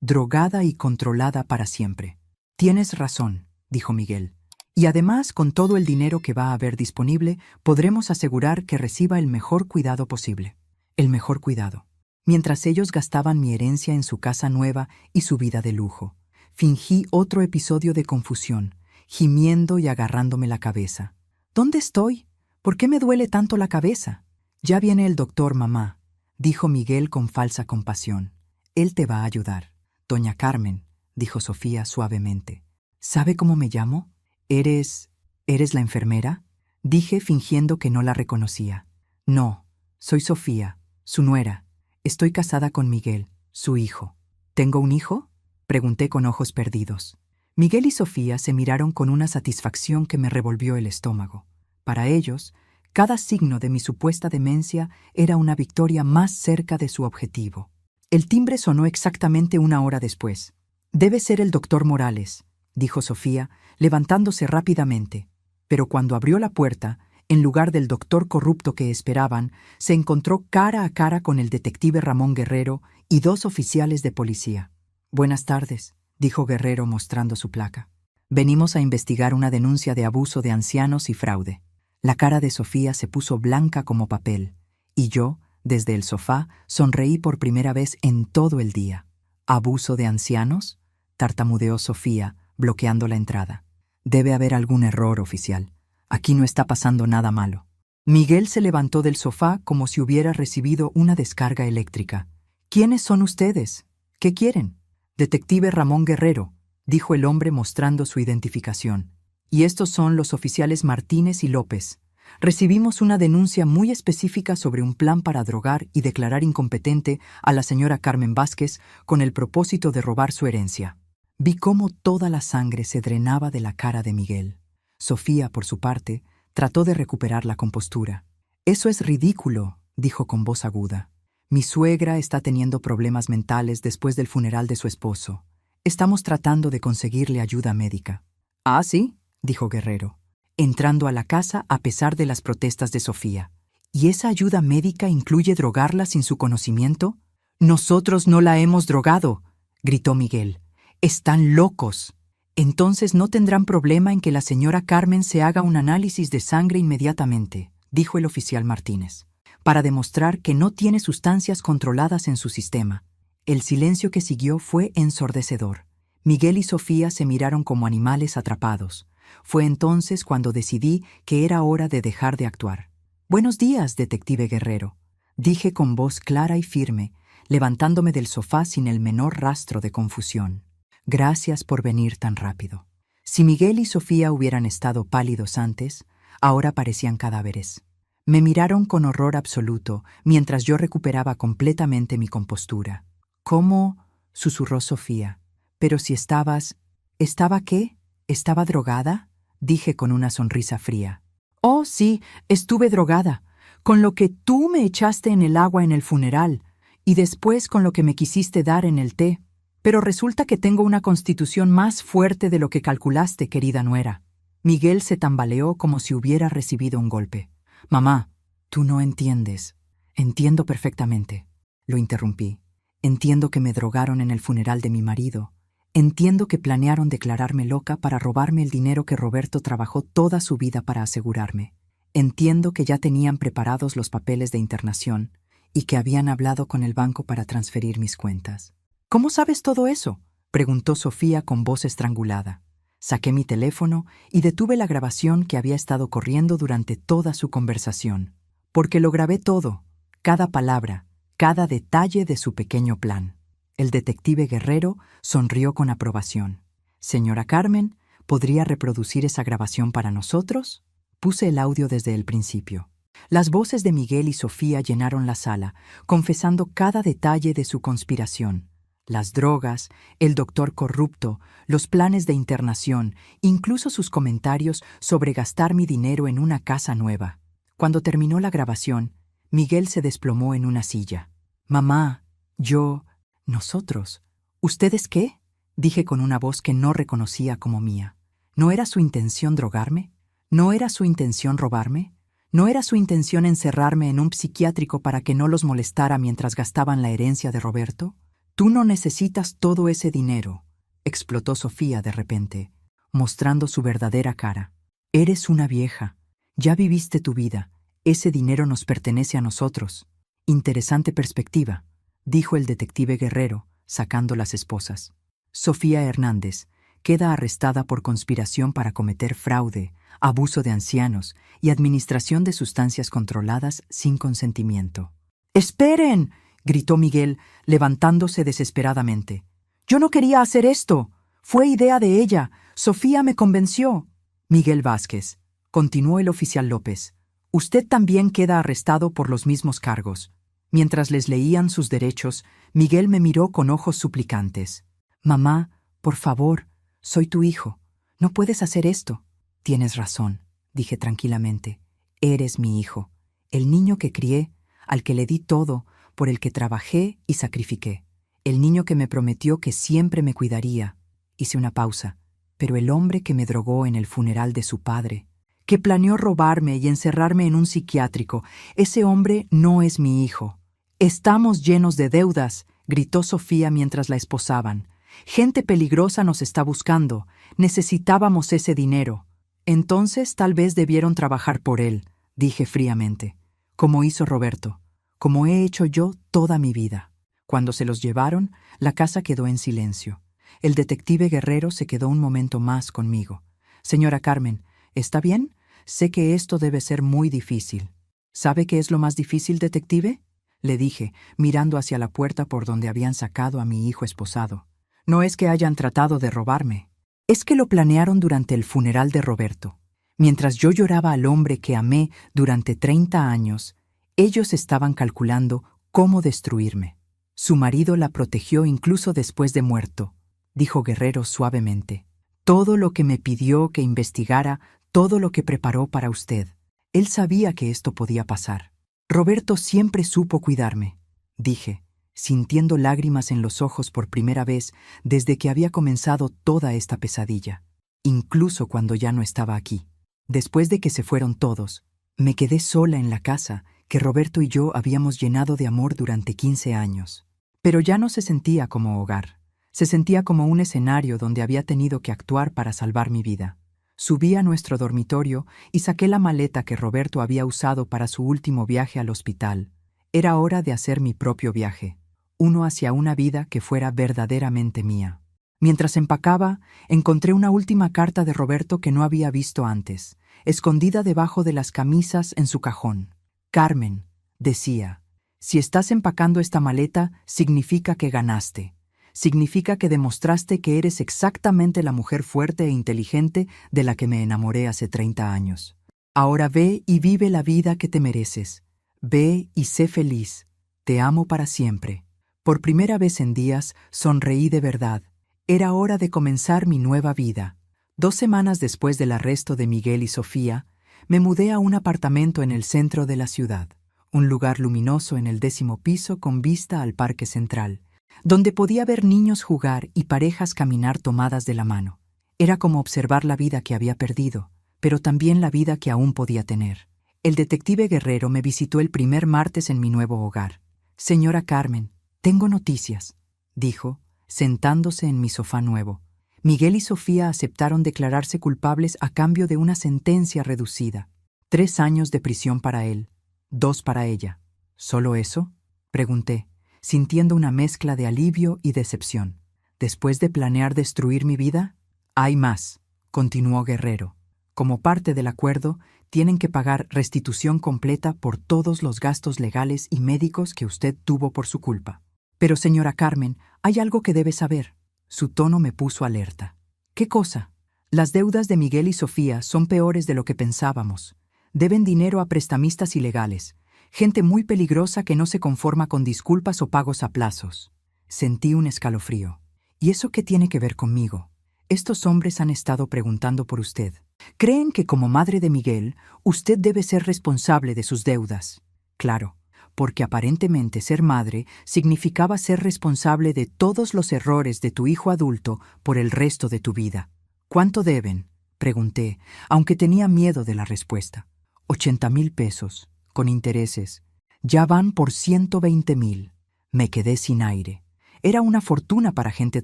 drogada y controlada para siempre». «Tienes razón», dijo Miguel. «Y además, con todo el dinero que va a haber disponible, podremos asegurar que reciba el mejor cuidado posible». El mejor cuidado. Mientras ellos gastaban mi herencia en su casa nueva y su vida de lujo, fingí otro episodio de confusión, gimiendo y agarrándome la cabeza. «¿Dónde estoy? ¿Por qué me duele tanto la cabeza?» «Ya viene el doctor, mamá», dijo Miguel con falsa compasión. «Él te va a ayudar». «Doña Carmen», dijo Sofía suavemente. «¿Sabe cómo me llamo?» ¿Eres la enfermera?», dije fingiendo que no la reconocía. «No, soy Sofía, su nuera. Estoy casada con Miguel, su hijo». «¿Tengo un hijo?», pregunté con ojos perdidos. Miguel y Sofía se miraron con una satisfacción que me revolvió el estómago. Para ellos, cada signo de mi supuesta demencia era una victoria más cerca de su objetivo. El timbre sonó exactamente una hora después. «Debe ser el doctor Morales», dijo Sofía, levantándose rápidamente. Pero cuando abrió la puerta, en lugar del doctor corrupto que esperaban, se encontró cara a cara con el detective Ramón Guerrero y 2 oficiales de policía. «Buenas tardes», dijo Guerrero mostrando su placa. Venimos a investigar una denuncia de abuso de ancianos y fraude. La cara de Sofía se puso blanca como papel, y yo, desde el sofá, sonreí por primera vez en todo el día. ¿Abuso de ancianos?, tartamudeó Sofía, bloqueando la entrada. Debe haber algún error, oficial. Aquí no está pasando nada malo. Miguel se levantó del sofá como si hubiera recibido una descarga eléctrica. ¿Quiénes son ustedes? ¿Qué quieren? Detective Ramón Guerrero, dijo el hombre mostrando su identificación. Y estos son los oficiales Martínez y López. Recibimos una denuncia muy específica sobre un plan para drogar y declarar incompetente a la señora Carmen Vázquez con el propósito de robar su herencia. Vi cómo toda la sangre se drenaba de la cara de Miguel. Sofía, por su parte, trató de recuperar la compostura. «Eso es ridículo», dijo con voz aguda. «Mi suegra está teniendo problemas mentales después del funeral de su esposo. Estamos tratando de conseguirle ayuda médica». «Ah, sí», dijo Guerrero, entrando a la casa a pesar de las protestas de Sofía. «¿Y esa ayuda médica incluye drogarla sin su conocimiento?» «Nosotros no la hemos drogado», gritó Miguel. «Están locos. Entonces no tendrán problema en que la señora Carmen se haga un análisis de sangre inmediatamente», dijo el oficial Martínez, «para demostrar que no tiene sustancias controladas en su sistema». El silencio que siguió fue ensordecedor. Miguel y Sofía se miraron como animales atrapados. Fue entonces cuando decidí que era hora de dejar de actuar. «Buenos días, detective Guerrero», dije con voz clara y firme, levantándome del sofá sin el menor rastro de confusión. «Gracias por venir tan rápido». Si Miguel y Sofía hubieran estado pálidos antes, ahora parecían cadáveres. Me miraron con horror absoluto mientras yo recuperaba completamente mi compostura. «¿Cómo?», susurró Sofía. «Pero si estabas...» «¿Estaba qué? ¿Estaba drogada?», dije con una sonrisa fría. «Oh, sí, estuve drogada, con lo que tú me echaste en el agua en el funeral, y después con lo que me quisiste dar en el té. Pero resulta que tengo una constitución más fuerte de lo que calculaste, querida nuera». Miguel se tambaleó como si hubiera recibido un golpe. «Mamá, tú no entiendes». «Entiendo perfectamente», lo interrumpí. «Entiendo que me drogaron en el funeral de mi marido. Entiendo que planearon declararme loca para robarme el dinero que Roberto trabajó toda su vida para asegurarme. Entiendo que ya tenían preparados los papeles de internación y que habían hablado con el banco para transferir mis cuentas». «¿Cómo sabes todo eso?», preguntó Sofía con voz estrangulada. Saqué mi teléfono y detuve la grabación que había estado corriendo durante toda su conversación. «Porque lo grabé todo, cada palabra, cada detalle de su pequeño plan». El detective Guerrero sonrió con aprobación. «Señora Carmen, ¿podría reproducir esa grabación para nosotros?». Puse el audio desde el principio. Las voces de Miguel y Sofía llenaron la sala, confesando cada detalle de su conspiración. Las drogas, el doctor corrupto, los planes de internación, incluso sus comentarios sobre gastar mi dinero en una casa nueva. Cuando terminó la grabación, Miguel se desplomó en una silla. «Mamá, yo... nosotros... ¿Ustedes qué?», dije con una voz que no reconocía como mía. ¿No era su intención drogarme? ¿No era su intención robarme? ¿No era su intención encerrarme en un psiquiátrico para que no los molestara mientras gastaban la herencia de Roberto? «Tú no necesitas todo ese dinero», explotó Sofía de repente, mostrando su verdadera cara. «Eres una vieja. Ya viviste tu vida. Ese dinero nos pertenece a nosotros». «Interesante perspectiva», dijo el detective Guerrero, sacando las esposas. «Sofía Hernández queda arrestada por conspiración para cometer fraude, abuso de ancianos y administración de sustancias controladas sin consentimiento». «¡Esperen!», gritó Miguel, levantándose desesperadamente. «Yo no quería hacer esto. Fue idea de ella. Sofía me convenció». «Miguel Vázquez», continuó el oficial López, «usted también queda arrestado por los mismos cargos». Mientras les leían sus derechos, Miguel me miró con ojos suplicantes. «Mamá, por favor, soy tu hijo. No puedes hacer esto». «Tienes razón», dije tranquilamente. «Eres mi hijo, el niño que crié, al que le di todo, por el que trabajé y sacrifiqué. El niño que me prometió que siempre me cuidaría». Hice una pausa. «Pero el hombre que me drogó en el funeral de su padre, que planeó robarme y encerrarme en un psiquiátrico, ese hombre no es mi hijo». «Estamos llenos de deudas», gritó Sofía mientras la esposaban. Gente peligrosa nos está buscando. Necesitábamos ese dinero. Entonces tal vez debieron trabajar por él, dije fríamente, como hizo Roberto, como he hecho yo toda mi vida. Cuando se los llevaron, la casa quedó en silencio. El detective Guerrero se quedó un momento más conmigo. Señora Carmen, ¿está bien? Sé que esto debe ser muy difícil. ¿Sabe qué es lo más difícil, detective? Le dije, mirando hacia la puerta por donde habían sacado a mi hijo esposado. No es que hayan tratado de robarme. Es que lo planearon durante el funeral de Roberto. Mientras yo lloraba al hombre que amé durante 30 años, ellos estaban calculando cómo destruirme. Su marido la protegió incluso después de muerto, dijo Guerrero suavemente. Todo lo que me pidió que investigara, todo lo que preparó para usted. Él sabía que esto podía pasar. Roberto siempre supo cuidarme, dije, sintiendo lágrimas en los ojos por primera vez desde que había comenzado toda esta pesadilla, incluso cuando ya no estaba aquí. Después de que se fueron todos, me quedé sola en la casa que Roberto y yo habíamos llenado de amor durante 15 años. Pero ya no se sentía como hogar. Se sentía como un escenario donde había tenido que actuar para salvar mi vida. Subí a nuestro dormitorio y saqué la maleta que Roberto había usado para su último viaje al hospital. Era hora de hacer mi propio viaje, uno hacia una vida que fuera verdaderamente mía. Mientras empacaba, encontré una última carta de Roberto que no había visto antes, escondida debajo de las camisas en su cajón. Carmen, decía, si estás empacando esta maleta, significa que ganaste. Significa que demostraste que eres exactamente la mujer fuerte e inteligente de la que me enamoré hace 30 años. Ahora ve y vive la vida que te mereces. Ve y sé feliz. Te amo para siempre. Por primera vez en días, sonreí de verdad. Era hora de comenzar mi nueva vida. 2 semanas después del arresto de Miguel y Sofía, me mudé a un apartamento en el centro de la ciudad, un lugar luminoso en el 10º piso con vista al Parque Central, donde podía ver niños jugar y parejas caminar tomadas de la mano. Era como observar la vida que había perdido, pero también la vida que aún podía tener. El detective Guerrero me visitó el primer martes en mi nuevo hogar. Señora Carmen, tengo noticias, dijo, sentándose en mi sofá nuevo. Miguel y Sofía aceptaron declararse culpables a cambio de una sentencia reducida. 3 años de prisión para él, 2 para ella. ¿Solo eso?, pregunté, sintiendo una mezcla de alivio y decepción. ¿Después de planear destruir mi vida? Hay más, continuó Guerrero. Como parte del acuerdo, tienen que pagar restitución completa por todos los gastos legales y médicos que usted tuvo por su culpa. Pero, señora Carmen, hay algo que debe saber. Su tono me puso alerta. ¿Qué cosa? Las deudas de Miguel y Sofía son peores de lo que pensábamos. Deben dinero a prestamistas ilegales, gente muy peligrosa que no se conforma con disculpas o pagos a plazos. Sentí un escalofrío. ¿Y eso qué tiene que ver conmigo? Estos hombres han estado preguntando por usted. Creen que como madre de Miguel, usted debe ser responsable de sus deudas. Claro, porque aparentemente ser madre significaba ser responsable de todos los errores de tu hijo adulto por el resto de tu vida. ¿Cuánto deben?, pregunté, aunque tenía miedo de la respuesta. 80,000 pesos, con intereses. Ya van por 120,000. Me quedé sin aire. Era una fortuna para gente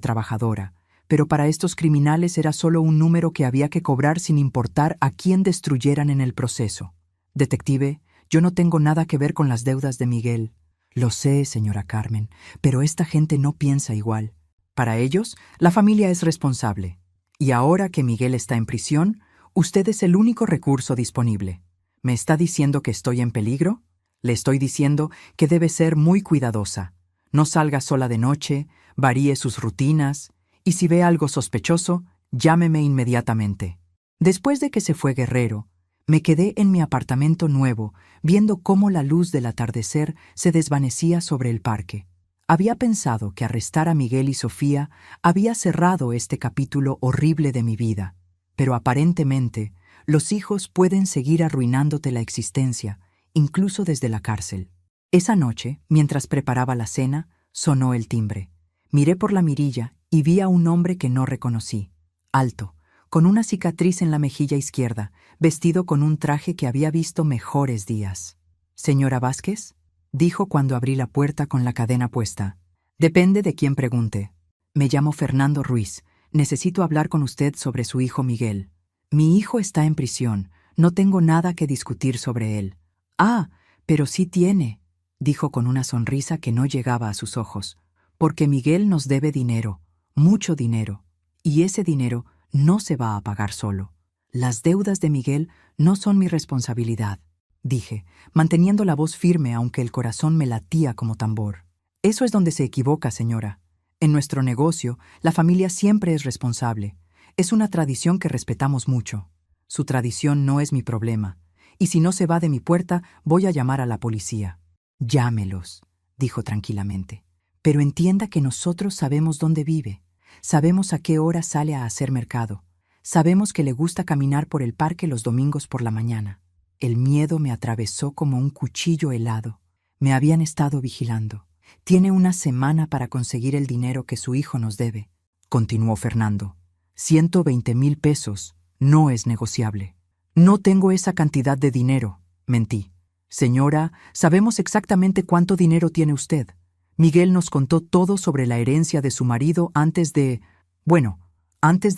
trabajadora, pero para estos criminales era solo un número que había que cobrar sin importar a quién destruyeran en el proceso. Detective, yo no tengo nada que ver con las deudas de Miguel. Lo sé, señora Carmen, pero esta gente no piensa igual. Para ellos, la familia es responsable. Y ahora que Miguel está en prisión, usted es el único recurso disponible. ¿Me está diciendo que estoy en peligro? Le estoy diciendo que debe ser muy cuidadosa. No salga sola de noche, varíe sus rutinas, y si ve algo sospechoso, llámeme inmediatamente. Después de que se fue Guerrero, me quedé en mi apartamento nuevo, viendo cómo la luz del atardecer se desvanecía sobre el parque. Había pensado que arrestar a Miguel y Sofía había cerrado este capítulo horrible de mi vida, pero aparentemente los hijos pueden seguir arruinándote la existencia, incluso desde la cárcel. Esa noche, mientras preparaba la cena, sonó el timbre. Miré por la mirilla y vi a un hombre que no reconocí, alto, con una cicatriz en la mejilla izquierda, vestido con un traje que había visto mejores días. «¿Señora Vázquez?», dijo cuando abrí la puerta con la cadena puesta. «Depende de quién pregunte». Me llamo Fernando Ruiz. Necesito hablar con usted sobre su hijo Miguel. Mi hijo está en prisión. No tengo nada que discutir sobre él. Ah, pero sí tiene, dijo con una sonrisa que no llegaba a sus ojos, porque Miguel nos debe dinero, mucho dinero, y ese dinero no se va a pagar solo. Las deudas de Miguel no son mi responsabilidad, dije, manteniendo la voz firme aunque el corazón me latía como tambor. Eso es donde se equivoca, señora. En nuestro negocio, la familia siempre es responsable. Es una tradición que respetamos mucho. Su tradición no es mi problema. Y si no se va de mi puerta, voy a llamar a la policía. Llámelos, dijo tranquilamente. Pero entienda que nosotros sabemos dónde vive. Sabemos a qué hora sale a hacer mercado. Sabemos que le gusta caminar por el parque los domingos por la mañana. El miedo me atravesó como un cuchillo helado. Me habían estado vigilando. Tiene una semana para conseguir el dinero que su hijo nos debe, continuó Fernando. 120,000 pesos no es negociable. No tengo esa cantidad de dinero, mentí. Señora, sabemos exactamente cuánto dinero tiene usted. Miguel nos contó todo sobre la herencia de su marido antes de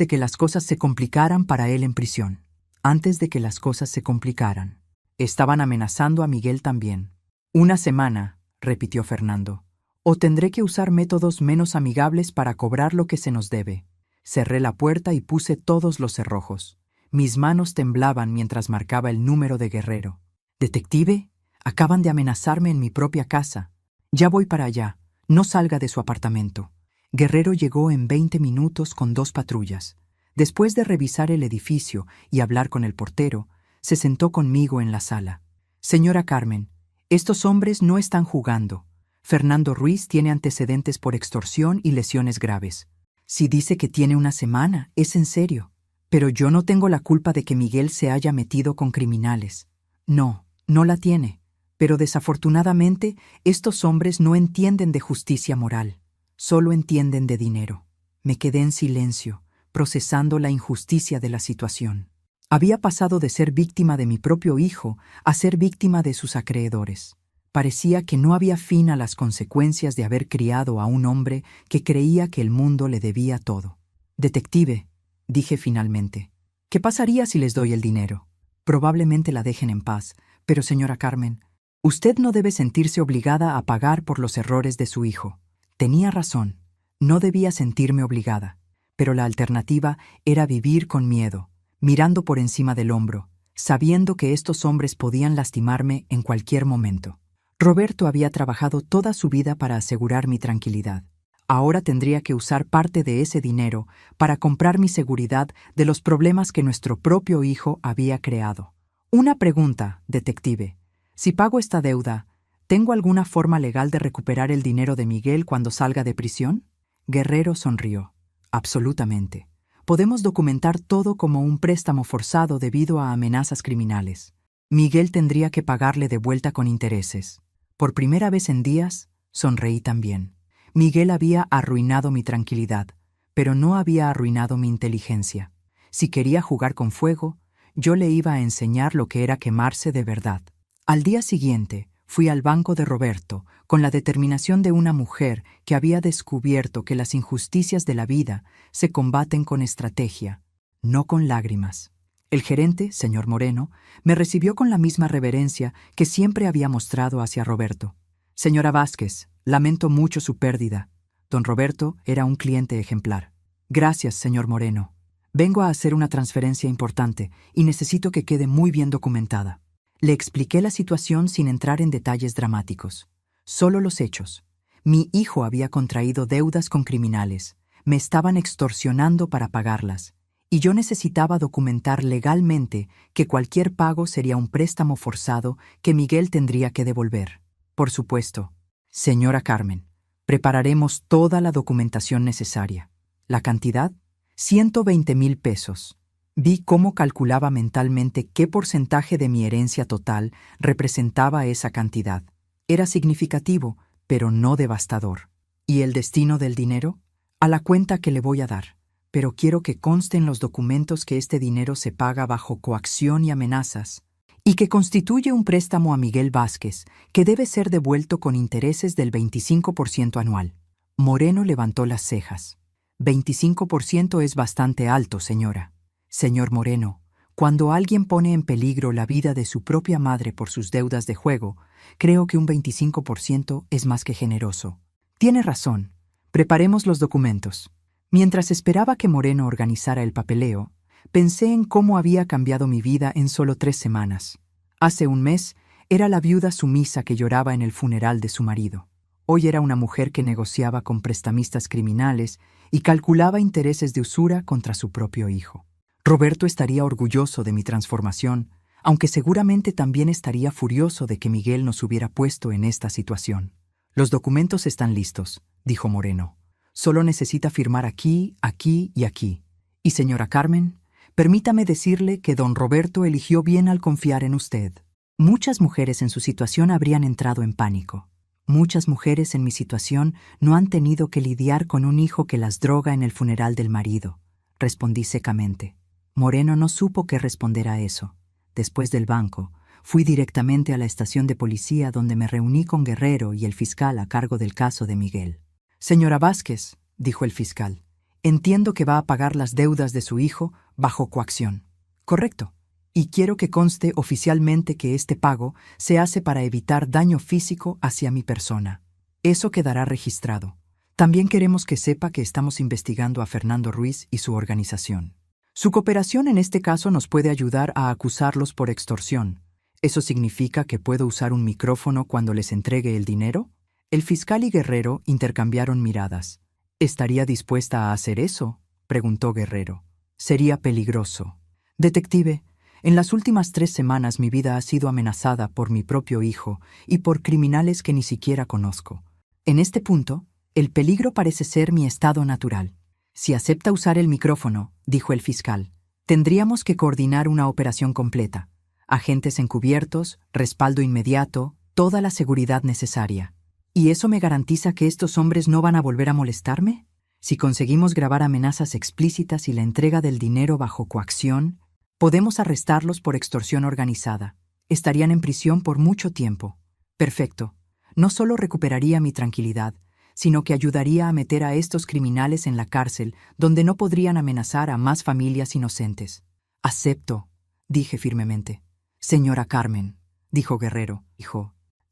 que las cosas se complicaran para él en prisión. Antes de que las cosas se complicaran. Estaban amenazando a Miguel también. Una semana, repitió Fernando. O tendré que usar métodos menos amigables para cobrar lo que se nos debe. Cerré la puerta y puse todos los cerrojos. Mis manos temblaban mientras marcaba el número de Guerrero. «Detective, acaban de amenazarme en mi propia casa. Ya voy para allá. No salga de su apartamento». Guerrero llegó en 20 minutos con 2 patrullas. Después de revisar el edificio y hablar con el portero, se sentó conmigo en la sala. «Señora Carmen, estos hombres no están jugando. Fernando Ruiz tiene antecedentes por extorsión y lesiones graves. Si dice que tiene una semana, es en serio. Pero yo no tengo la culpa de que Miguel se haya metido con criminales. No, no la tiene. Pero desafortunadamente, estos hombres no entienden de justicia moral. Solo entienden de dinero». Me quedé en silencio, procesando la injusticia de la situación. Había pasado de ser víctima de mi propio hijo a ser víctima de sus acreedores. Parecía que no había fin a las consecuencias de haber criado a un hombre que creía que el mundo le debía todo. «Detective», dije finalmente, «¿qué pasaría si les doy el dinero? Probablemente la dejen en paz, pero señora Carmen, usted no debe sentirse obligada a pagar por los errores de su hijo». Tenía razón, no debía sentirme obligada, pero la alternativa era vivir con miedo, mirando por encima del hombro, sabiendo que estos hombres podían lastimarme en cualquier momento. Roberto había trabajado toda su vida para asegurar mi tranquilidad. Ahora tendría que usar parte de ese dinero para comprar mi seguridad de los problemas que nuestro propio hijo había creado. Una pregunta, detective. Si pago esta deuda, ¿tengo alguna forma legal de recuperar el dinero de Miguel cuando salga de prisión? Guerrero sonrió. Absolutamente. Podemos documentar todo como un préstamo forzado debido a amenazas criminales. Miguel tendría que pagarle de vuelta con intereses. Por primera vez en días, sonreí también. Miguel había arruinado mi tranquilidad, pero no había arruinado mi inteligencia. Si quería jugar con fuego, yo le iba a enseñar lo que era quemarse de verdad. Al día siguiente, fui al banco de Roberto con la determinación de una mujer que había descubierto que las injusticias de la vida se combaten con estrategia, no con lágrimas. El gerente, señor Moreno, me recibió con la misma reverencia que siempre había mostrado hacia Roberto. «Señora Vázquez, lamento mucho su pérdida». Don Roberto era un cliente ejemplar. «Gracias, señor Moreno. Vengo a hacer una transferencia importante y necesito que quede muy bien documentada». Le expliqué la situación sin entrar en detalles dramáticos. Solo los hechos. Mi hijo había contraído deudas con criminales. Me estaban extorsionando para pagarlas. Y yo necesitaba documentar legalmente que cualquier pago sería un préstamo forzado que Miguel tendría que devolver. Por supuesto, señora Carmen, prepararemos toda la documentación necesaria. ¿La cantidad? 120,000 pesos. Vi cómo calculaba mentalmente qué porcentaje de mi herencia total representaba esa cantidad. Era significativo, pero no devastador. ¿Y el destino del dinero? A la cuenta que le voy a dar. Pero quiero que conste en los documentos que este dinero se paga bajo coacción y amenazas, y que constituye un préstamo a Miguel Vázquez, que debe ser devuelto con intereses del 25% anual. Moreno levantó las cejas. 25% es bastante alto, señora. Señor Moreno, cuando alguien pone en peligro la vida de su propia madre por sus deudas de juego, creo que un 25% es más que generoso. Tiene razón. Preparemos los documentos. Mientras esperaba que Moreno organizara el papeleo, pensé en cómo había cambiado mi vida en solo 3 semanas. Hace un mes, era la viuda sumisa que lloraba en el funeral de su marido. Hoy era una mujer que negociaba con prestamistas criminales y calculaba intereses de usura contra su propio hijo. Roberto estaría orgulloso de mi transformación, aunque seguramente también estaría furioso de que Miguel nos hubiera puesto en esta situación. Los documentos están listos, dijo Moreno. Solo necesita firmar aquí, aquí y aquí. Y señora Carmen, permítame decirle que don Roberto eligió bien al confiar en usted. Muchas mujeres en su situación habrían entrado en pánico. Muchas mujeres en mi situación no han tenido que lidiar con un hijo que las droga en el funeral del marido, respondí secamente. Moreno no supo qué responder a eso. Después del banco, fui directamente a la estación de policía donde me reuní con Guerrero y el fiscal a cargo del caso de Miguel. Señora Vázquez, dijo el fiscal, entiendo que va a pagar las deudas de su hijo bajo coacción. Correcto. Y quiero que conste oficialmente que este pago se hace para evitar daño físico hacia mi persona. Eso quedará registrado. También queremos que sepa que estamos investigando a Fernando Ruiz y su organización. Su cooperación en este caso nos puede ayudar a acusarlos por extorsión. ¿Eso significa que puedo usar un micrófono cuando les entregue el dinero? El fiscal y Guerrero intercambiaron miradas. ¿Estaría dispuesta a hacer eso?, preguntó Guerrero. Sería peligroso. Detective, en las últimas 3 semanas mi vida ha sido amenazada por mi propio hijo y por criminales que ni siquiera conozco. En este punto, el peligro parece ser mi estado natural. Si acepta usar el micrófono, dijo el fiscal, tendríamos que coordinar una operación completa. Agentes encubiertos, respaldo inmediato, toda la seguridad necesaria. ¿Y eso me garantiza que estos hombres no van a volver a molestarme? Si conseguimos grabar amenazas explícitas y la entrega del dinero bajo coacción, podemos arrestarlos por extorsión organizada. Estarían en prisión por mucho tiempo. Perfecto. No solo recuperaría mi tranquilidad, sino que ayudaría a meter a estos criminales en la cárcel, donde no podrían amenazar a más familias inocentes. Acepto, dije firmemente. Señora Carmen, dijo Guerrero,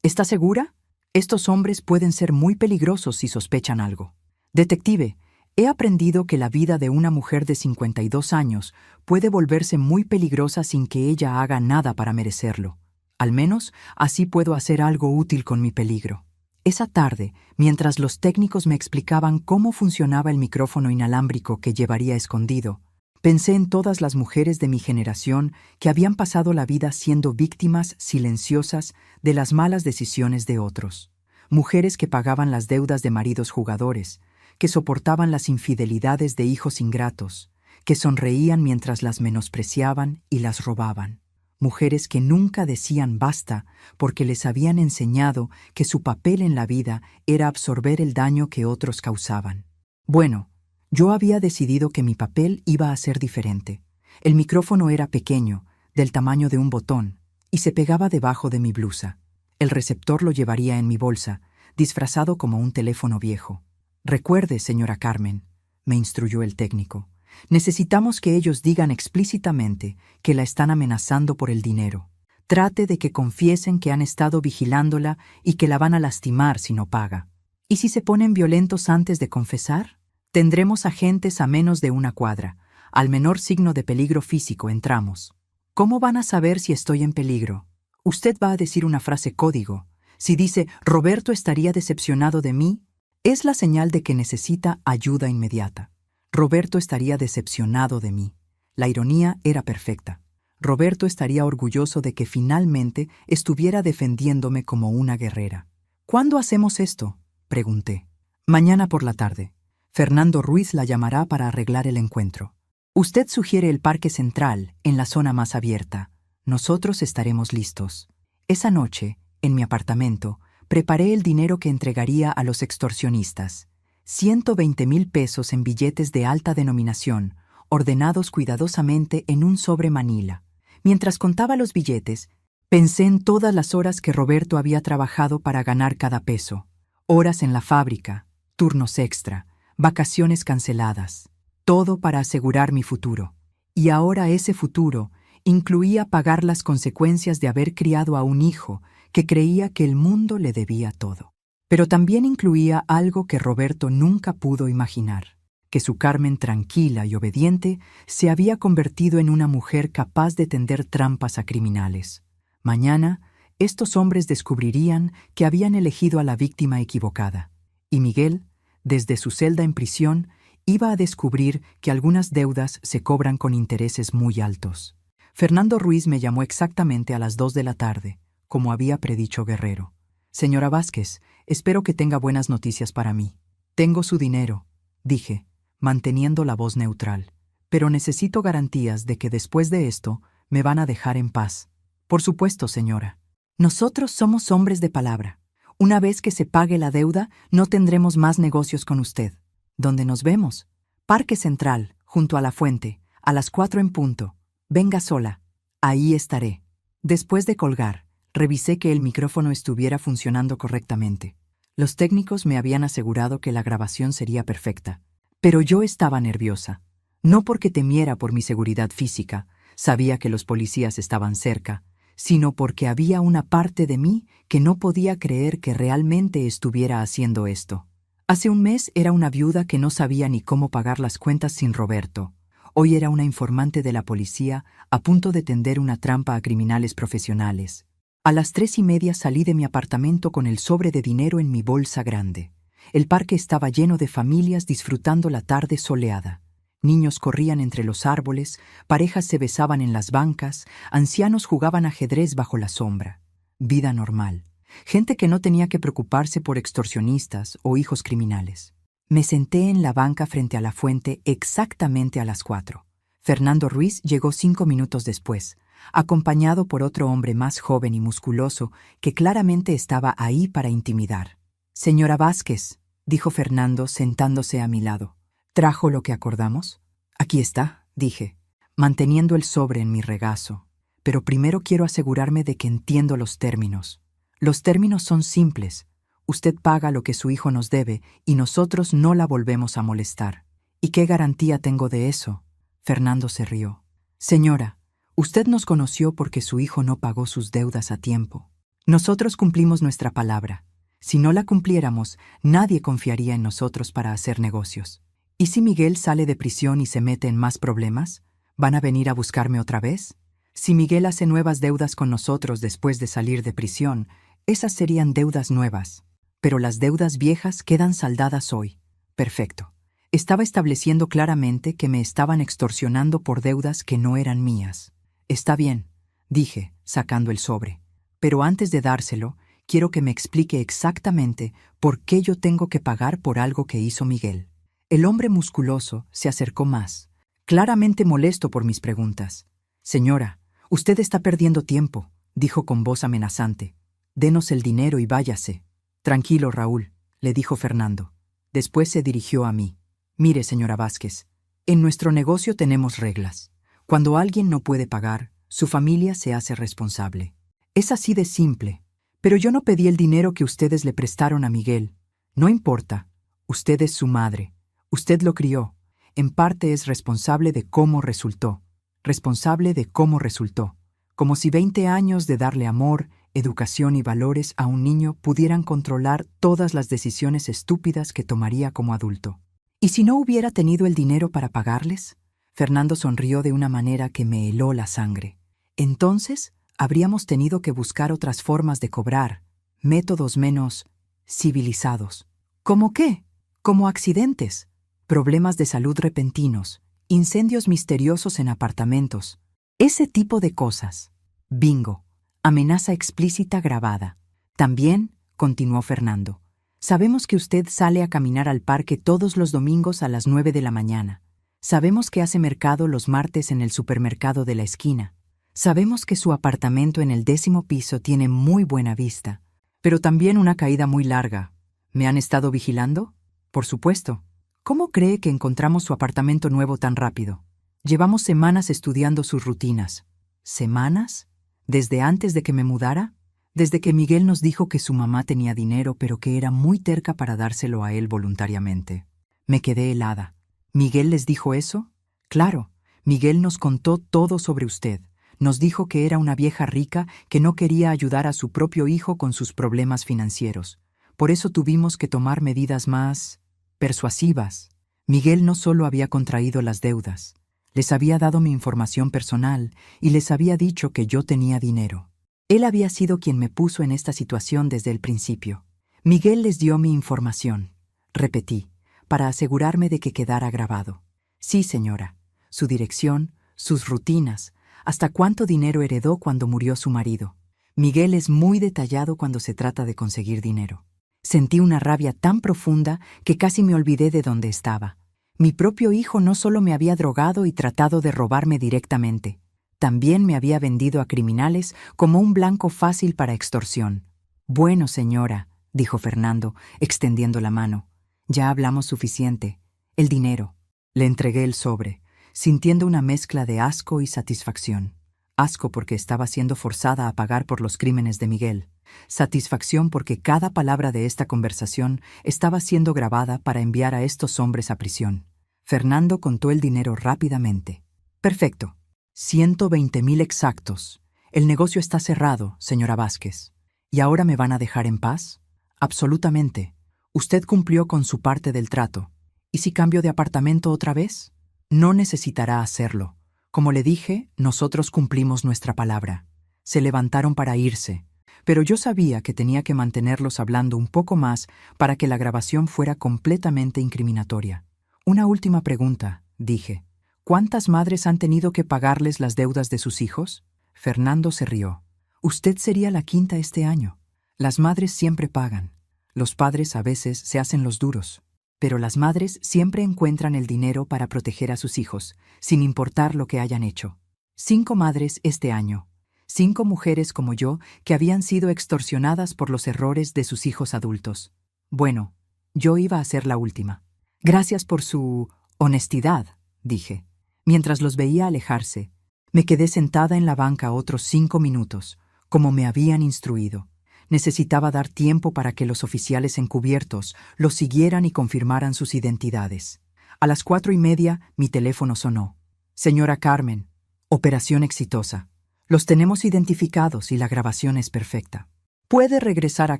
¿está segura? Estos hombres pueden ser muy peligrosos si sospechan algo. Detective, he aprendido que la vida de una mujer de 52 años puede volverse muy peligrosa sin que ella haga nada para merecerlo. Al menos, así puedo hacer algo útil con mi peligro. Esa tarde, mientras los técnicos me explicaban cómo funcionaba el micrófono inalámbrico que llevaría escondido, pensé en todas las mujeres de mi generación que habían pasado la vida siendo víctimas silenciosas de las malas decisiones de otros. Mujeres que pagaban las deudas de maridos jugadores, que soportaban las infidelidades de hijos ingratos, que sonreían mientras las menospreciaban y las robaban. Mujeres que nunca decían basta porque les habían enseñado que su papel en la vida era absorber el daño que otros causaban. Bueno, yo había decidido que mi papel iba a ser diferente. El micrófono era pequeño, del tamaño de un botón, y se pegaba debajo de mi blusa. El receptor lo llevaría en mi bolsa, disfrazado como un teléfono viejo. Recuerde, señora Carmen, me instruyó el técnico. Necesitamos que ellos digan explícitamente que la están amenazando por el dinero. Trate de que confiesen que han estado vigilándola y que la van a lastimar si no paga. ¿Y si se ponen violentos antes de confesar? Tendremos agentes a menos de 1 cuadra. Al menor signo de peligro físico entramos. ¿Cómo van a saber si estoy en peligro? Usted va a decir una frase código. Si dice «Roberto estaría decepcionado de mí», es la señal de que necesita ayuda inmediata. Roberto estaría decepcionado de mí. La ironía era perfecta. Roberto estaría orgulloso de que finalmente estuviera defendiéndome como una guerrera. ¿Cuándo hacemos esto?, pregunté. Mañana por la tarde. Fernando Ruiz la llamará para arreglar el encuentro. Usted sugiere el Parque Central, en la zona más abierta. Nosotros estaremos listos. Esa noche, en mi apartamento, preparé el dinero que entregaría a los extorsionistas. 120,000 pesos en billetes de alta denominación, ordenados cuidadosamente en un sobre manila. Mientras contaba los billetes, pensé en todas las horas que Roberto había trabajado para ganar cada peso. Horas en la fábrica, turnos extra, vacaciones canceladas, todo para asegurar mi futuro. Y ahora ese futuro incluía pagar las consecuencias de haber criado a un hijo que creía que el mundo le debía todo. Pero también incluía algo que Roberto nunca pudo imaginar, que su Carmen tranquila y obediente se había convertido en una mujer capaz de tender trampas a criminales. Mañana, estos hombres descubrirían que habían elegido a la víctima equivocada, y Miguel, desde su celda en prisión, iba a descubrir que algunas deudas se cobran con intereses muy altos. Fernando Ruiz me llamó exactamente a las 2 de la tarde, como había predicho Guerrero. «Señora Vázquez, espero que tenga buenas noticias para mí. Tengo su dinero», dije, manteniendo la voz neutral. «Pero necesito garantías de que después de esto me van a dejar en paz». «Por supuesto, señora. Nosotros somos hombres de palabra. Una vez que se pague la deuda, no tendremos más negocios con usted. ¿Dónde nos vemos? Parque Central, junto a la fuente, a las 4 en punto. Venga sola. Ahí estaré». Después de colgar, revisé que el micrófono estuviera funcionando correctamente. Los técnicos me habían asegurado que la grabación sería perfecta. Pero yo estaba nerviosa. No porque temiera por mi seguridad física, sabía que los policías estaban cerca, sino porque había una parte de mí que no podía creer que realmente estuviera haciendo esto. Hace un mes era una viuda que no sabía ni cómo pagar las cuentas sin Roberto. Hoy era una informante de la policía a punto de tender una trampa a criminales profesionales. A las 3:30 salí de mi apartamento con el sobre de dinero en mi bolsa grande. El parque estaba lleno de familias disfrutando la tarde soleada. Niños corrían entre los árboles, parejas se besaban en las bancas, ancianos jugaban ajedrez bajo la sombra. Vida normal. Gente que no tenía que preocuparse por extorsionistas o hijos criminales. Me senté en la banca frente a la fuente exactamente a las 4. Fernando Ruiz llegó 5 minutos después, acompañado por otro hombre más joven y musculoso que claramente estaba ahí para intimidar. «Señora Vázquez», dijo Fernando sentándose a mi lado. «¿Trajo lo que acordamos?» «Aquí está», dije, manteniendo el sobre en mi regazo. «Pero primero quiero asegurarme de que entiendo los términos. Los términos son simples. Usted paga lo que su hijo nos debe y nosotros no la volvemos a molestar». «¿Y qué garantía tengo de eso?» Fernando se rió. «Señora, usted nos conoció porque su hijo no pagó sus deudas a tiempo. Nosotros cumplimos nuestra palabra. Si no la cumpliéramos, nadie confiaría en nosotros para hacer negocios. ¿Y si Miguel sale de prisión y se mete en más problemas? ¿Van a venir a buscarme otra vez? Si Miguel hace nuevas deudas con nosotros después de salir de prisión, esas serían deudas nuevas. Pero las deudas viejas quedan saldadas hoy». Perfecto. Estaba estableciendo claramente que me estaban extorsionando por deudas que no eran mías. «Está bien», dije, sacando el sobre. «Pero antes de dárselo, quiero que me explique exactamente por qué yo tengo que pagar por algo que hizo Miguel». El hombre musculoso se acercó más, claramente molesto por mis preguntas. «Señora, usted está perdiendo tiempo», dijo con voz amenazante. «Denos el dinero y váyase». «Tranquilo, Raúl», le dijo Fernando. Después se dirigió a mí. «Mire, señora Vázquez, en nuestro negocio tenemos reglas. Cuando alguien no puede pagar, su familia se hace responsable. Es así de simple. Pero yo no pedí el dinero que ustedes le prestaron a Miguel. No importa. Usted es su madre. Usted lo crió. En parte es responsable de cómo resultó. Responsable de cómo resultó. Como si 20 años de darle amor, educación y valores a un niño pudieran controlar todas las decisiones estúpidas que tomaría como adulto. ¿Y si no hubiera tenido el dinero para pagarles?». Fernando sonrió de una manera que me heló la sangre. «Entonces, habríamos tenido que buscar otras formas de cobrar, métodos menos civilizados». ¿Cómo qué? Como accidentes, problemas de salud repentinos, incendios misteriosos en apartamentos, ese tipo de cosas. Bingo. Amenaza explícita grabada. «También», continuó Fernando, «sabemos que usted sale a caminar al parque todos los domingos a las 9 de la mañana. Sabemos que hace mercado los martes en el supermercado de la esquina. Sabemos que su apartamento en el 10º piso tiene muy buena vista, pero también una caída muy larga. ¿Me han estado vigilando? Por supuesto. ¿Cómo cree que encontramos su apartamento nuevo tan rápido? Llevamos semanas estudiando sus rutinas». ¿Semanas? ¿Desde antes de que me mudara? Desde que Miguel nos dijo que su mamá tenía dinero, pero que era muy terca para dárselo a él voluntariamente. Me quedé helada. ¿Miguel les dijo eso? Claro, Miguel nos contó todo sobre usted. Nos dijo que era una vieja rica que no quería ayudar a su propio hijo con sus problemas financieros. Por eso tuvimos que tomar medidas más persuasivas. Miguel no solo había contraído las deudas, les había dado mi información personal y les había dicho que yo tenía dinero. Él había sido quien me puso en esta situación desde el principio. Miguel les dio mi información, repetí, para asegurarme de que quedara grabado. Sí, señora, su dirección, sus rutinas, hasta cuánto dinero heredó cuando murió su marido. Miguel es muy detallado cuando se trata de conseguir dinero. Sentí una rabia tan profunda que casi me olvidé de dónde estaba. Mi propio hijo no solo me había drogado y tratado de robarme directamente, también me había vendido a criminales como un blanco fácil para extorsión. Bueno, señora, dijo Fernando, extendiendo la mano. Ya hablamos suficiente. El dinero. Le entregué el sobre, sintiendo una mezcla de asco y satisfacción. Asco porque estaba siendo forzada a pagar por los crímenes de Miguel. Satisfacción porque cada palabra de esta conversación estaba siendo grabada para enviar a estos hombres a prisión. Fernando contó el dinero rápidamente. Perfecto. 120,000 exactos. El negocio está cerrado, señora Vázquez. ¿Y ahora me van a dejar en paz? Absolutamente. Usted cumplió con su parte del trato. ¿Y si cambio de apartamento otra vez? No necesitará hacerlo. Como le dije, nosotros cumplimos nuestra palabra. Se levantaron para irse, pero yo sabía que tenía que mantenerlos hablando un poco más para que la grabación fuera completamente incriminatoria. Una última pregunta, dije. ¿Cuántas madres han tenido que pagarles las deudas de sus hijos? Fernando se rió. Usted sería la quinta este año. Las madres siempre pagan. Los padres a veces se hacen los duros. Pero las madres siempre encuentran el dinero para proteger a sus hijos, sin importar lo que hayan hecho. 5 madres este año. 5 mujeres como yo que habían sido extorsionadas por los errores de sus hijos adultos. Bueno, yo iba a ser la última. Gracias por su honestidad, dije. Mientras los veía alejarse, me quedé sentada en la banca otros 5 minutos, como me habían instruido. Necesitaba dar tiempo para que los oficiales encubiertos los siguieran y confirmaran sus identidades. A las 4:30 mi teléfono sonó. Señora Carmen, operación exitosa. Los tenemos identificados y la grabación es perfecta. Puede regresar a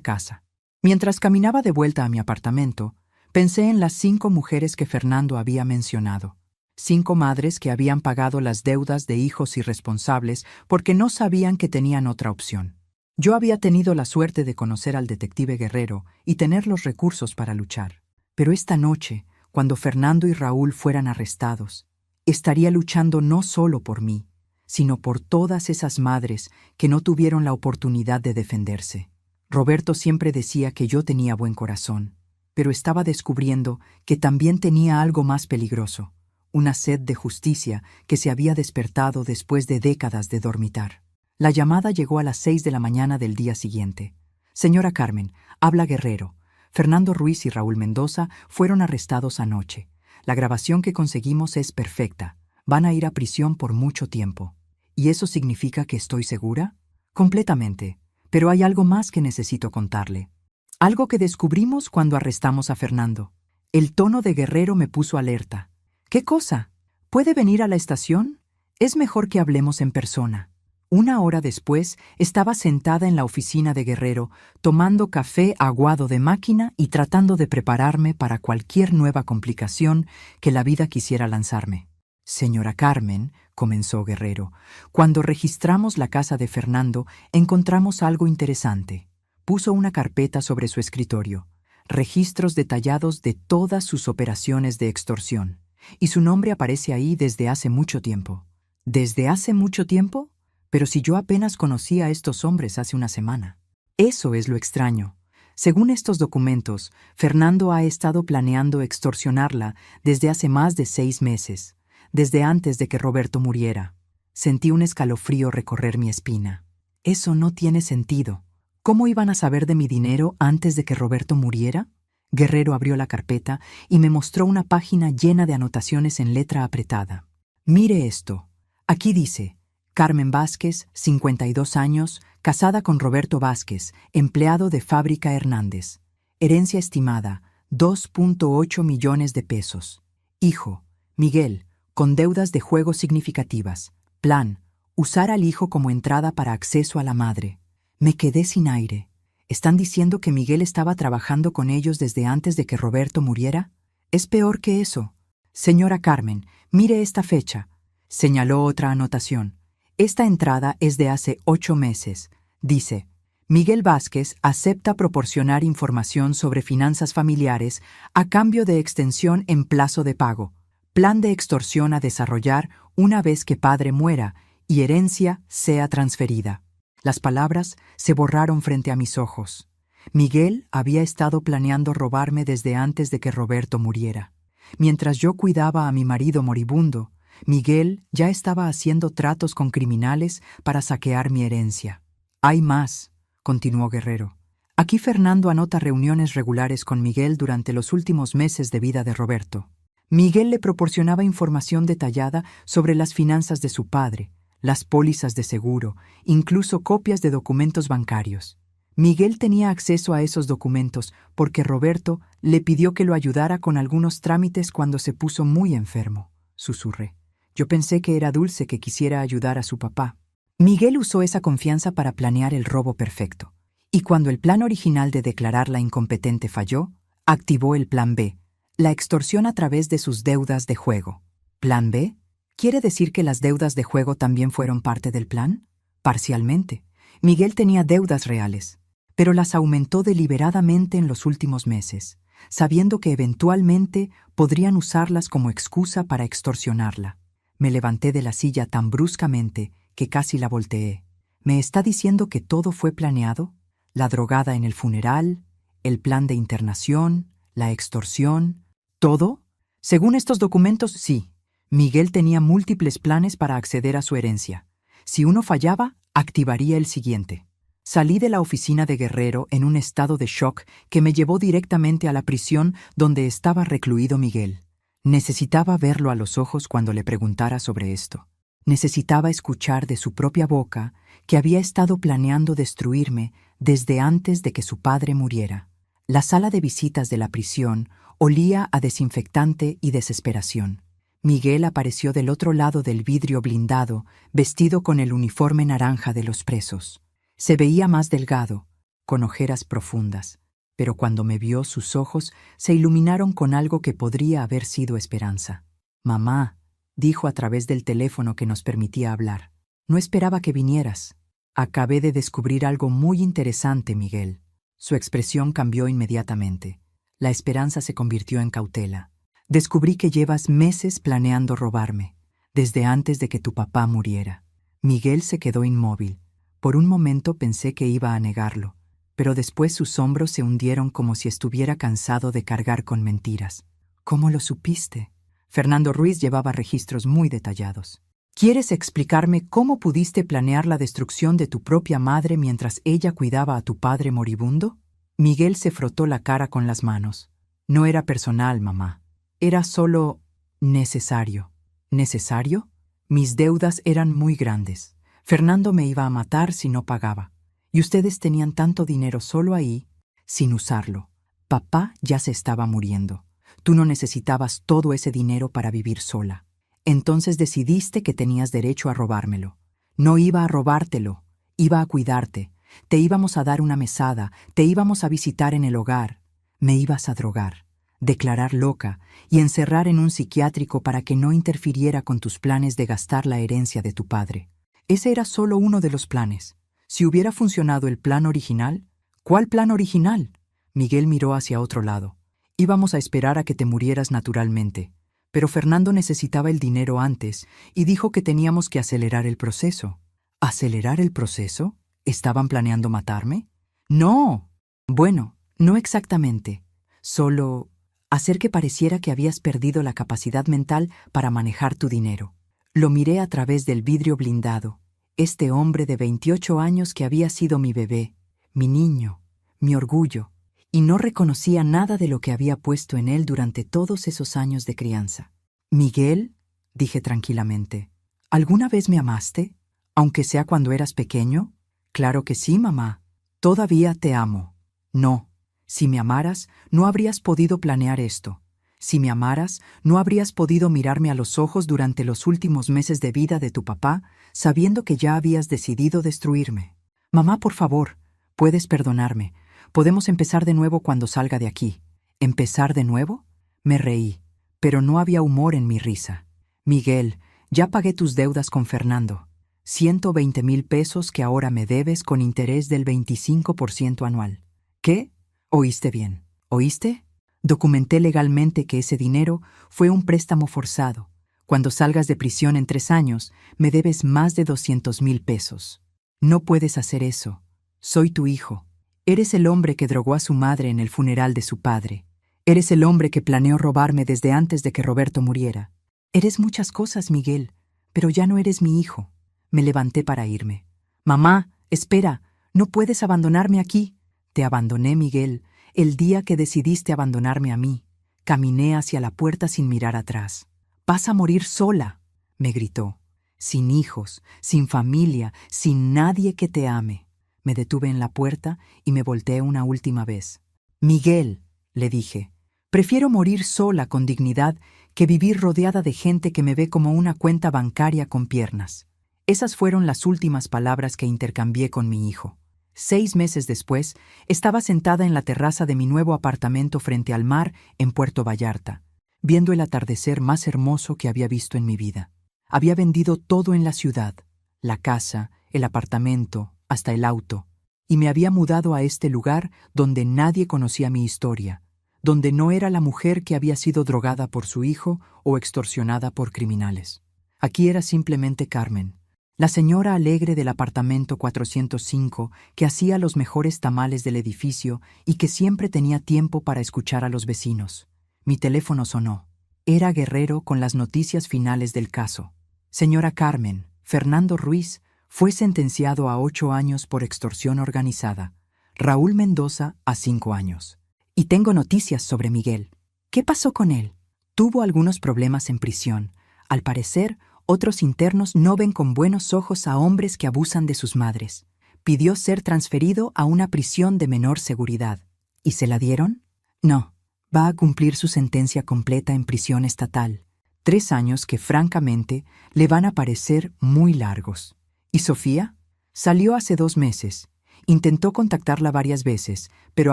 casa. Mientras caminaba de vuelta a mi apartamento, pensé en las 5 mujeres que Fernando había mencionado. 5 madres que habían pagado las deudas de hijos irresponsables porque no sabían que tenían otra opción. Yo había tenido la suerte de conocer al detective Guerrero y tener los recursos para luchar. Pero esta noche, cuando Fernando y Raúl fueran arrestados, estaría luchando no solo por mí, sino por todas esas madres que no tuvieron la oportunidad de defenderse. Roberto siempre decía que yo tenía buen corazón, pero estaba descubriendo que también tenía algo más peligroso, una sed de justicia que se había despertado después de décadas de dormitar. La llamada llegó a las 6 de la mañana del día siguiente. Señora Carmen, habla Guerrero. Fernando Ruiz y Raúl Mendoza fueron arrestados anoche. La grabación que conseguimos es perfecta. Van a ir a prisión por mucho tiempo. ¿Y eso significa que estoy segura? Completamente. Pero hay algo más que necesito contarle. Algo que descubrimos cuando arrestamos a Fernando. El tono de Guerrero me puso alerta. ¿Qué cosa? ¿Puede venir a la estación? Es mejor que hablemos en persona. 1 hora después, estaba sentada en la oficina de Guerrero, tomando café aguado de máquina y tratando de prepararme para cualquier nueva complicación que la vida quisiera lanzarme. Señora Carmen, comenzó Guerrero, cuando registramos la casa de Fernando, encontramos algo interesante. Puso una carpeta sobre su escritorio, registros detallados de todas sus operaciones de extorsión, y su nombre aparece ahí desde hace mucho tiempo. ¿Desde hace mucho tiempo? Pero si yo apenas conocí a estos hombres hace una semana. Eso es lo extraño. Según estos documentos, Fernando ha estado planeando extorsionarla desde hace más de 6 meses, desde antes de que Roberto muriera. Sentí un escalofrío recorrer mi espina. Eso no tiene sentido. ¿Cómo iban a saber de mi dinero antes de que Roberto muriera? Guerrero abrió la carpeta y me mostró una página llena de anotaciones en letra apretada. Mire esto. Aquí dice: Carmen Vázquez, 52 años, casada con Roberto Vázquez, empleado de Fábrica Hernández. Herencia estimada, 2.8 millones de pesos. Hijo, Miguel, con deudas de juego significativas. Plan, usar al hijo como entrada para acceso a la madre. Me quedé sin aire. ¿Están diciendo que Miguel estaba trabajando con ellos desde antes de que Roberto muriera? Es peor que eso. Señora Carmen, mire esta fecha. Señaló otra anotación. Esta entrada es de hace 8 meses. Dice: Miguel Vázquez acepta proporcionar información sobre finanzas familiares a cambio de extensión en plazo de pago. Plan de extorsión a desarrollar una vez que padre muera y herencia sea transferida. Las palabras se borraron frente a mis ojos. Miguel había estado planeando robarme desde antes de que Roberto muriera. Mientras yo cuidaba a mi marido moribundo, Miguel ya estaba haciendo tratos con criminales para saquear mi herencia. Hay más, continuó Guerrero. Aquí Fernando anota reuniones regulares con Miguel durante los últimos meses de vida de Roberto. Miguel le proporcionaba información detallada sobre las finanzas de su padre, las pólizas de seguro, incluso copias de documentos bancarios. Miguel tenía acceso a esos documentos porque Roberto le pidió que lo ayudara con algunos trámites cuando se puso muy enfermo, susurré. Yo pensé que era Dulce que quisiera ayudar a su papá. Miguel usó esa confianza para planear el robo perfecto. Y cuando el plan original de declararla incompetente falló, activó el plan B, la extorsión a través de sus deudas de juego. ¿Plan B? ¿Quiere decir que las deudas de juego también fueron parte del plan? Parcialmente. Miguel tenía deudas reales, pero las aumentó deliberadamente en los últimos meses, sabiendo que eventualmente podrían usarlas como excusa para extorsionarla. Me levanté de la silla tan bruscamente que casi la volteé. ¿Me está diciendo que todo fue planeado? La drogada en el funeral, el plan de internación, la extorsión, ¿todo? Según estos documentos, sí. Miguel tenía múltiples planes para acceder a su herencia. Si uno fallaba, activaría el siguiente. Salí de la oficina de Guerrero en un estado de shock que me llevó directamente a la prisión donde estaba recluido Miguel. Necesitaba verlo a los ojos cuando le preguntara sobre esto. Necesitaba escuchar de su propia boca que había estado planeando destruirme desde antes de que su padre muriera. La sala de visitas de la prisión olía a desinfectante y desesperación. Miguel apareció del otro lado del vidrio blindado, vestido con el uniforme naranja de los presos. Se veía más delgado, con ojeras profundas, pero cuando me vio sus ojos se iluminaron con algo que podría haber sido esperanza. «Mamá», dijo a través del teléfono que nos permitía hablar. «No esperaba que vinieras. Acabé de descubrir algo muy interesante, Miguel». Su expresión cambió inmediatamente. La esperanza se convirtió en cautela. «Descubrí que llevas meses planeando robarme, desde antes de que tu papá muriera». Miguel se quedó inmóvil. Por un momento pensé que iba a negarlo, pero después sus hombros se hundieron como si estuviera cansado de cargar con mentiras. «¿Cómo lo supiste?» Fernando Ruiz llevaba registros muy detallados. «¿Quieres explicarme cómo pudiste planear la destrucción de tu propia madre mientras ella cuidaba a tu padre moribundo?» Miguel se frotó la cara con las manos. «No era personal, mamá. Era solo necesario». ¿Necesario? Mis deudas eran muy grandes. Fernando me iba a matar si no pagaba. Y ustedes tenían tanto dinero solo ahí, sin usarlo. Papá ya se estaba muriendo. Tú no necesitabas todo ese dinero para vivir sola. Entonces decidiste que tenías derecho a robármelo. No iba a robártelo, iba a cuidarte. Te íbamos a dar una mesada, te íbamos a visitar en el hogar. Me ibas a drogar, declarar loca y encerrar en un psiquiátrico para que no interfiriera con tus planes de gastar la herencia de tu padre. Ese era solo uno de los planes. Si hubiera funcionado el plan original... ¿Cuál plan original? Miguel miró hacia otro lado. Íbamos a esperar a que te murieras naturalmente, pero Fernando necesitaba el dinero antes y dijo que teníamos que acelerar el proceso. ¿Acelerar el proceso? ¿Estaban planeando matarme? ¡No! Bueno, no exactamente. Solo hacer que pareciera que habías perdido la capacidad mental para manejar tu dinero. Lo miré a través del vidrio blindado. Este hombre de 28 años que había sido mi bebé, mi niño, mi orgullo, y no reconocía nada de lo que había puesto en él durante todos esos años de crianza. «Miguel», dije tranquilamente, «¿alguna vez me amaste? Aunque sea cuando eras pequeño». «Claro que sí, mamá. Todavía te amo». «No. Si me amaras, no habrías podido planear esto. Si me amaras, no habrías podido mirarme a los ojos durante los últimos meses de vida de tu papá, sabiendo que ya habías decidido destruirme. Mamá, por favor, puedes perdonarme. Podemos empezar de nuevo cuando salga de aquí. ¿Empezar de nuevo? Me reí, pero no había humor en mi risa. Miguel, ya pagué tus deudas con Fernando. 120,000 pesos que ahora me debes con interés del 25% anual. ¿Qué? ¿Oíste bien? ¿Oíste? Documenté legalmente que ese dinero fue un préstamo forzado. Cuando salgas de prisión en 3 años, me debes más de 200,000 pesos. No puedes hacer eso. Soy tu hijo. Eres el hombre que drogó a su madre en el funeral de su padre. Eres el hombre que planeó robarme desde antes de que Roberto muriera. Eres muchas cosas, Miguel, pero ya no eres mi hijo. Me levanté para irme. Mamá, espera, no puedes abandonarme aquí. Te abandoné, Miguel, el día que decidiste abandonarme a mí. Caminé hacia la puerta sin mirar atrás. «Vas a morir sola», me gritó. «Sin hijos, sin familia, sin nadie que te ame». Me detuve en la puerta y me volteé una última vez. «Miguel», le dije, «prefiero morir sola con dignidad que vivir rodeada de gente que me ve como una cuenta bancaria con piernas». Esas fueron las últimas palabras que intercambié con mi hijo. 6 meses después, estaba sentada en la terraza de mi nuevo apartamento frente al mar en Puerto Vallarta, viendo el atardecer más hermoso que había visto en mi vida. Había vendido todo en la ciudad, la casa, el apartamento, hasta el auto, y me había mudado a este lugar donde nadie conocía mi historia, donde no era la mujer que había sido drogada por su hijo o extorsionada por criminales. Aquí era simplemente Carmen, la señora alegre del apartamento 405 que hacía los mejores tamales del edificio y que siempre tenía tiempo para escuchar a los vecinos. Mi teléfono sonó. Era Guerrero con las noticias finales del caso. Señora Carmen, Fernando Ruiz fue sentenciado a 8 años por extorsión organizada. Raúl Mendoza a 5 años. Y tengo noticias sobre Miguel. ¿Qué pasó con él? Tuvo algunos problemas en prisión. Al parecer, otros internos no ven con buenos ojos a hombres que abusan de sus madres. Pidió ser transferido a una prisión de menor seguridad. ¿Y se la dieron? No. Va a cumplir su sentencia completa en prisión estatal. 3 años que, francamente, le van a parecer muy largos. ¿Y Sofía? Salió hace 2 meses. Intentó contactarla varias veces, pero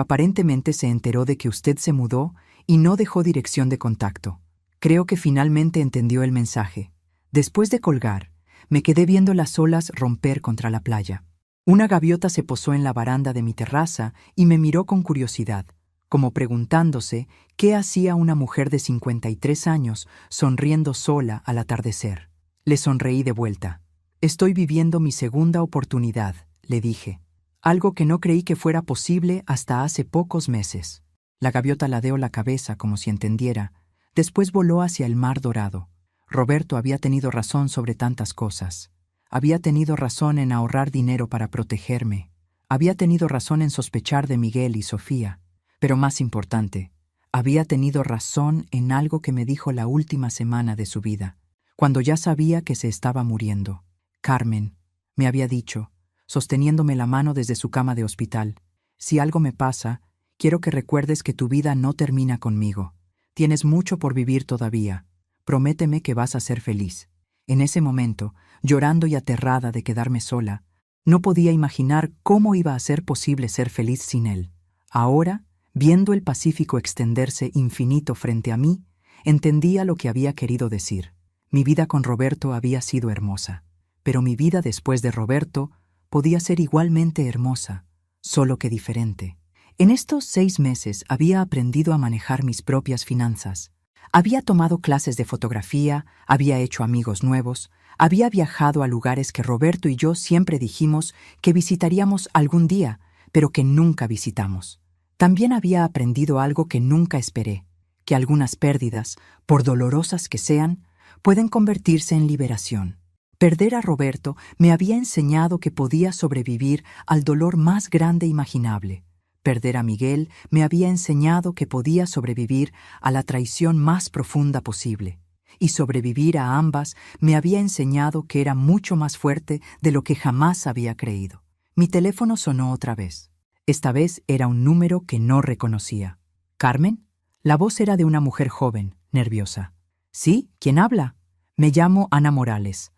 aparentemente se enteró de que usted se mudó y no dejó dirección de contacto. Creo que finalmente entendió el mensaje. Después de colgar, me quedé viendo las olas romper contra la playa. Una gaviota se posó en la baranda de mi terraza y me miró con curiosidad, como preguntándose qué hacía una mujer de 53 años sonriendo sola al atardecer. Le sonreí de vuelta. «Estoy viviendo mi segunda oportunidad», le dije, algo que no creí que fuera posible hasta hace pocos meses. La gaviota ladeó la cabeza como si entendiera, después voló hacia el mar dorado. Roberto había tenido razón sobre tantas cosas. Había tenido razón en ahorrar dinero para protegerme. Había tenido razón en sospechar de Miguel y Sofía. Pero más importante, había tenido razón en algo que me dijo la última semana de su vida, cuando ya sabía que se estaba muriendo. Carmen, me había dicho, sosteniéndome la mano desde su cama de hospital, si algo me pasa, quiero que recuerdes que tu vida no termina conmigo. Tienes mucho por vivir todavía. Prométeme que vas a ser feliz. En ese momento, llorando y aterrada de quedarme sola, no podía imaginar cómo iba a ser posible ser feliz sin él. Ahora, viendo el Pacífico extenderse infinito frente a mí, entendía lo que había querido decir. Mi vida con Roberto había sido hermosa, pero mi vida después de Roberto podía ser igualmente hermosa, solo que diferente. En estos 6 meses había aprendido a manejar mis propias finanzas. Había tomado clases de fotografía, había hecho amigos nuevos, había viajado a lugares que Roberto y yo siempre dijimos que visitaríamos algún día, pero que nunca visitamos. También había aprendido algo que nunca esperé, que algunas pérdidas, por dolorosas que sean, pueden convertirse en liberación. Perder a Roberto me había enseñado que podía sobrevivir al dolor más grande imaginable. Perder a Miguel me había enseñado que podía sobrevivir a la traición más profunda posible. Y sobrevivir a ambas me había enseñado que era mucho más fuerte de lo que jamás había creído. Mi teléfono sonó otra vez. Esta vez era un número que no reconocía. ¿Carmen? La voz era de una mujer joven, nerviosa. ¿Sí? ¿Quién habla? Me llamo Ana Morales.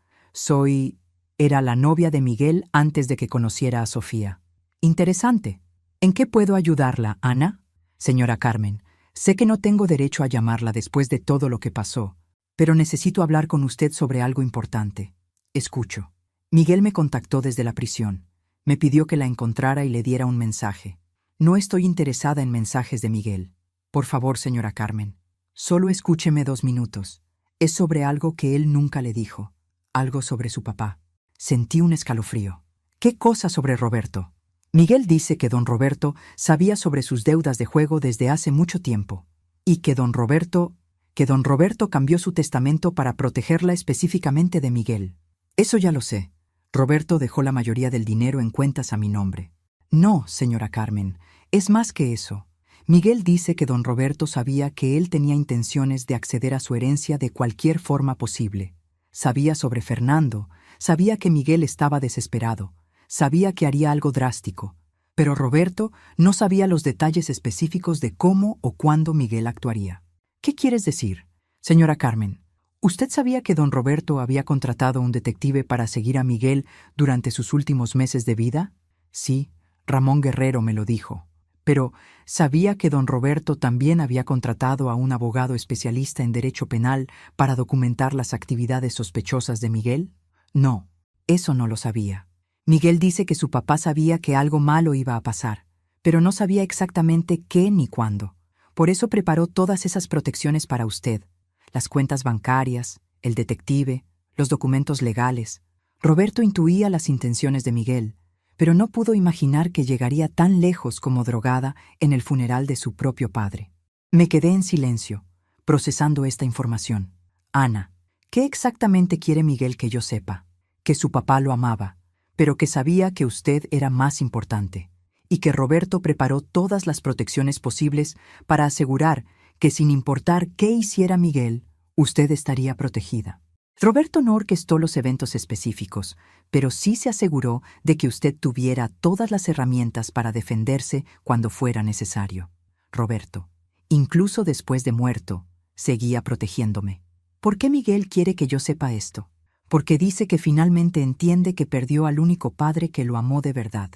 Era la novia de Miguel antes de que conociera a Sofía. Interesante. ¿En qué puedo ayudarla, Ana? Señora Carmen, sé que no tengo derecho a llamarla después de todo lo que pasó, pero necesito hablar con usted sobre algo importante. Escucho. Miguel me contactó desde la prisión. Me pidió que la encontrara y le diera un mensaje. No estoy interesada en mensajes de Miguel. Por favor, señora Carmen, solo escúcheme 2 minutos. Es sobre algo que él nunca le dijo. Algo sobre su papá. Sentí un escalofrío. ¿Qué cosa sobre Roberto? Miguel dice que don Roberto sabía sobre sus deudas de juego desde hace mucho tiempo, y que don Roberto cambió su testamento para protegerla específicamente de Miguel. Eso ya lo sé. Roberto dejó la mayoría del dinero en cuentas a mi nombre. No, señora Carmen, es más que eso. Miguel dice que don Roberto sabía que él tenía intenciones de acceder a su herencia de cualquier forma posible. Sabía sobre Fernando, sabía que Miguel estaba desesperado, sabía que haría algo drástico, pero Roberto no sabía los detalles específicos de cómo o cuándo Miguel actuaría. ¿Qué quieres decir? Señora Carmen, ¿usted sabía que don Roberto había contratado a un detective para seguir a Miguel durante sus últimos meses de vida? Sí, Ramón Guerrero me lo dijo. Pero, ¿sabía que don Roberto también había contratado a un abogado especialista en derecho penal para documentar las actividades sospechosas de Miguel? No, eso no lo sabía. Miguel dice que su papá sabía que algo malo iba a pasar, pero no sabía exactamente qué ni cuándo. Por eso preparó todas esas protecciones para usted. Las cuentas bancarias, el detective, los documentos legales. Roberto intuía las intenciones de Miguel, pero no pudo imaginar que llegaría tan lejos como drogada en el funeral de su propio padre. Me quedé en silencio, procesando esta información. Ana, ¿qué exactamente quiere Miguel que yo sepa? Que su papá lo amaba, pero que sabía que usted era más importante, y que Roberto preparó todas las protecciones posibles para asegurar que sin importar qué hiciera Miguel, usted estaría protegida. Roberto no orquestó los eventos específicos, pero sí se aseguró de que usted tuviera todas las herramientas para defenderse cuando fuera necesario. Roberto, incluso después de muerto, seguía protegiéndome. ¿Por qué Miguel quiere que yo sepa esto? Porque dice que finalmente entiende que perdió al único padre que lo amó de verdad,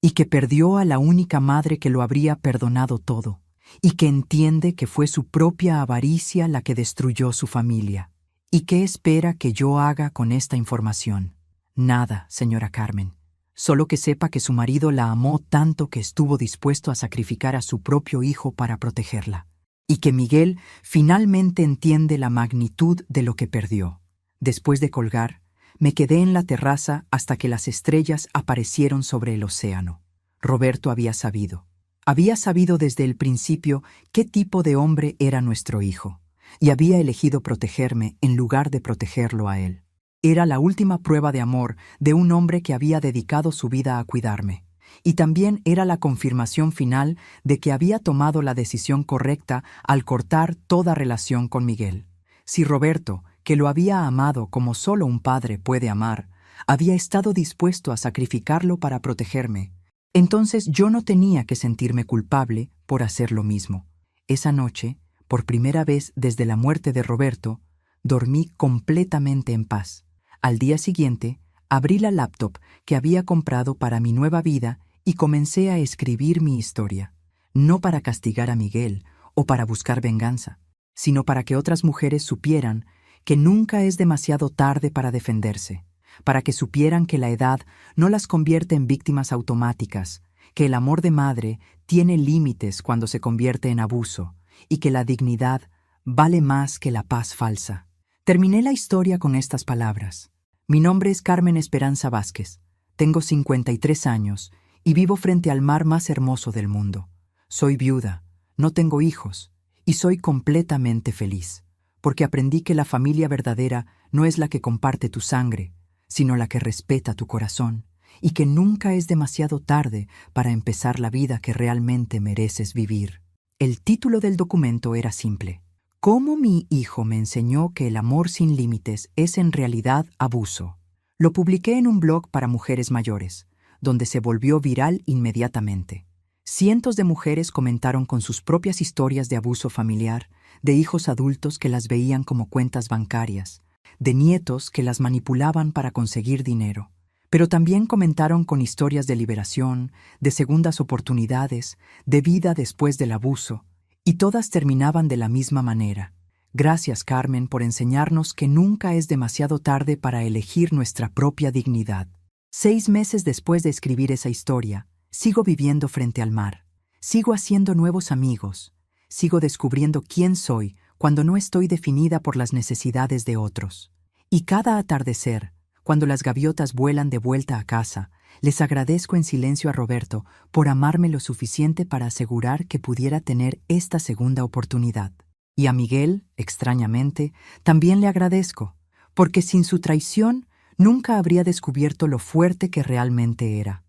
y que perdió a la única madre que lo habría perdonado todo, y que entiende que fue su propia avaricia la que destruyó su familia. ¿Y qué espera que yo haga con esta información? Nada, señora Carmen. Solo que sepa que su marido la amó tanto que estuvo dispuesto a sacrificar a su propio hijo para protegerla. Y que Miguel finalmente entiende la magnitud de lo que perdió. Después de colgar, me quedé en la terraza hasta que las estrellas aparecieron sobre el océano. Roberto había sabido. Había sabido desde el principio qué tipo de hombre era nuestro hijo. Y había elegido protegerme en lugar de protegerlo a él. Era la última prueba de amor de un hombre que había dedicado su vida a cuidarme. Y también era la confirmación final de que había tomado la decisión correcta al cortar toda relación con Miguel. Si Roberto, que lo había amado como solo un padre puede amar, había estado dispuesto a sacrificarlo para protegerme, entonces yo no tenía que sentirme culpable por hacer lo mismo. Esa noche, por primera vez desde la muerte de Roberto, dormí completamente en paz. Al día siguiente, abrí la laptop que había comprado para mi nueva vida y comencé a escribir mi historia. No para castigar a Miguel o para buscar venganza, sino para que otras mujeres supieran que nunca es demasiado tarde para defenderse, para que supieran que la edad no las convierte en víctimas automáticas, que el amor de madre tiene límites cuando se convierte en abuso, y que la dignidad vale más que la paz falsa. Terminé la historia con estas palabras. Mi nombre es Carmen Esperanza Vázquez. Tengo 53 años y vivo frente al mar más hermoso del mundo. Soy viuda, no tengo hijos y soy completamente feliz, porque aprendí que la familia verdadera no es la que comparte tu sangre, sino la que respeta tu corazón, y que nunca es demasiado tarde para empezar la vida que realmente mereces vivir. El título del documento era simple: ¿Cómo mi hijo me enseñó que el amor sin límites es en realidad abuso? Lo publiqué en un blog para mujeres mayores, donde se volvió viral inmediatamente. Cientos de mujeres comentaron con sus propias historias de abuso familiar, de hijos adultos que las veían como cuentas bancarias, de nietos que las manipulaban para conseguir dinero. Pero también comentaron con historias de liberación, de segundas oportunidades, de vida después del abuso, y todas terminaban de la misma manera. Gracias, Carmen, por enseñarnos que nunca es demasiado tarde para elegir nuestra propia dignidad. 6 meses después de escribir esa historia, sigo viviendo frente al mar. Sigo haciendo nuevos amigos. Sigo descubriendo quién soy cuando no estoy definida por las necesidades de otros. Y cada atardecer, cuando las gaviotas vuelan de vuelta a casa, les agradezco en silencio a Roberto por amarme lo suficiente para asegurar que pudiera tener esta segunda oportunidad. Y a Miguel, extrañamente, también le agradezco, porque sin su traición nunca habría descubierto lo fuerte que realmente era.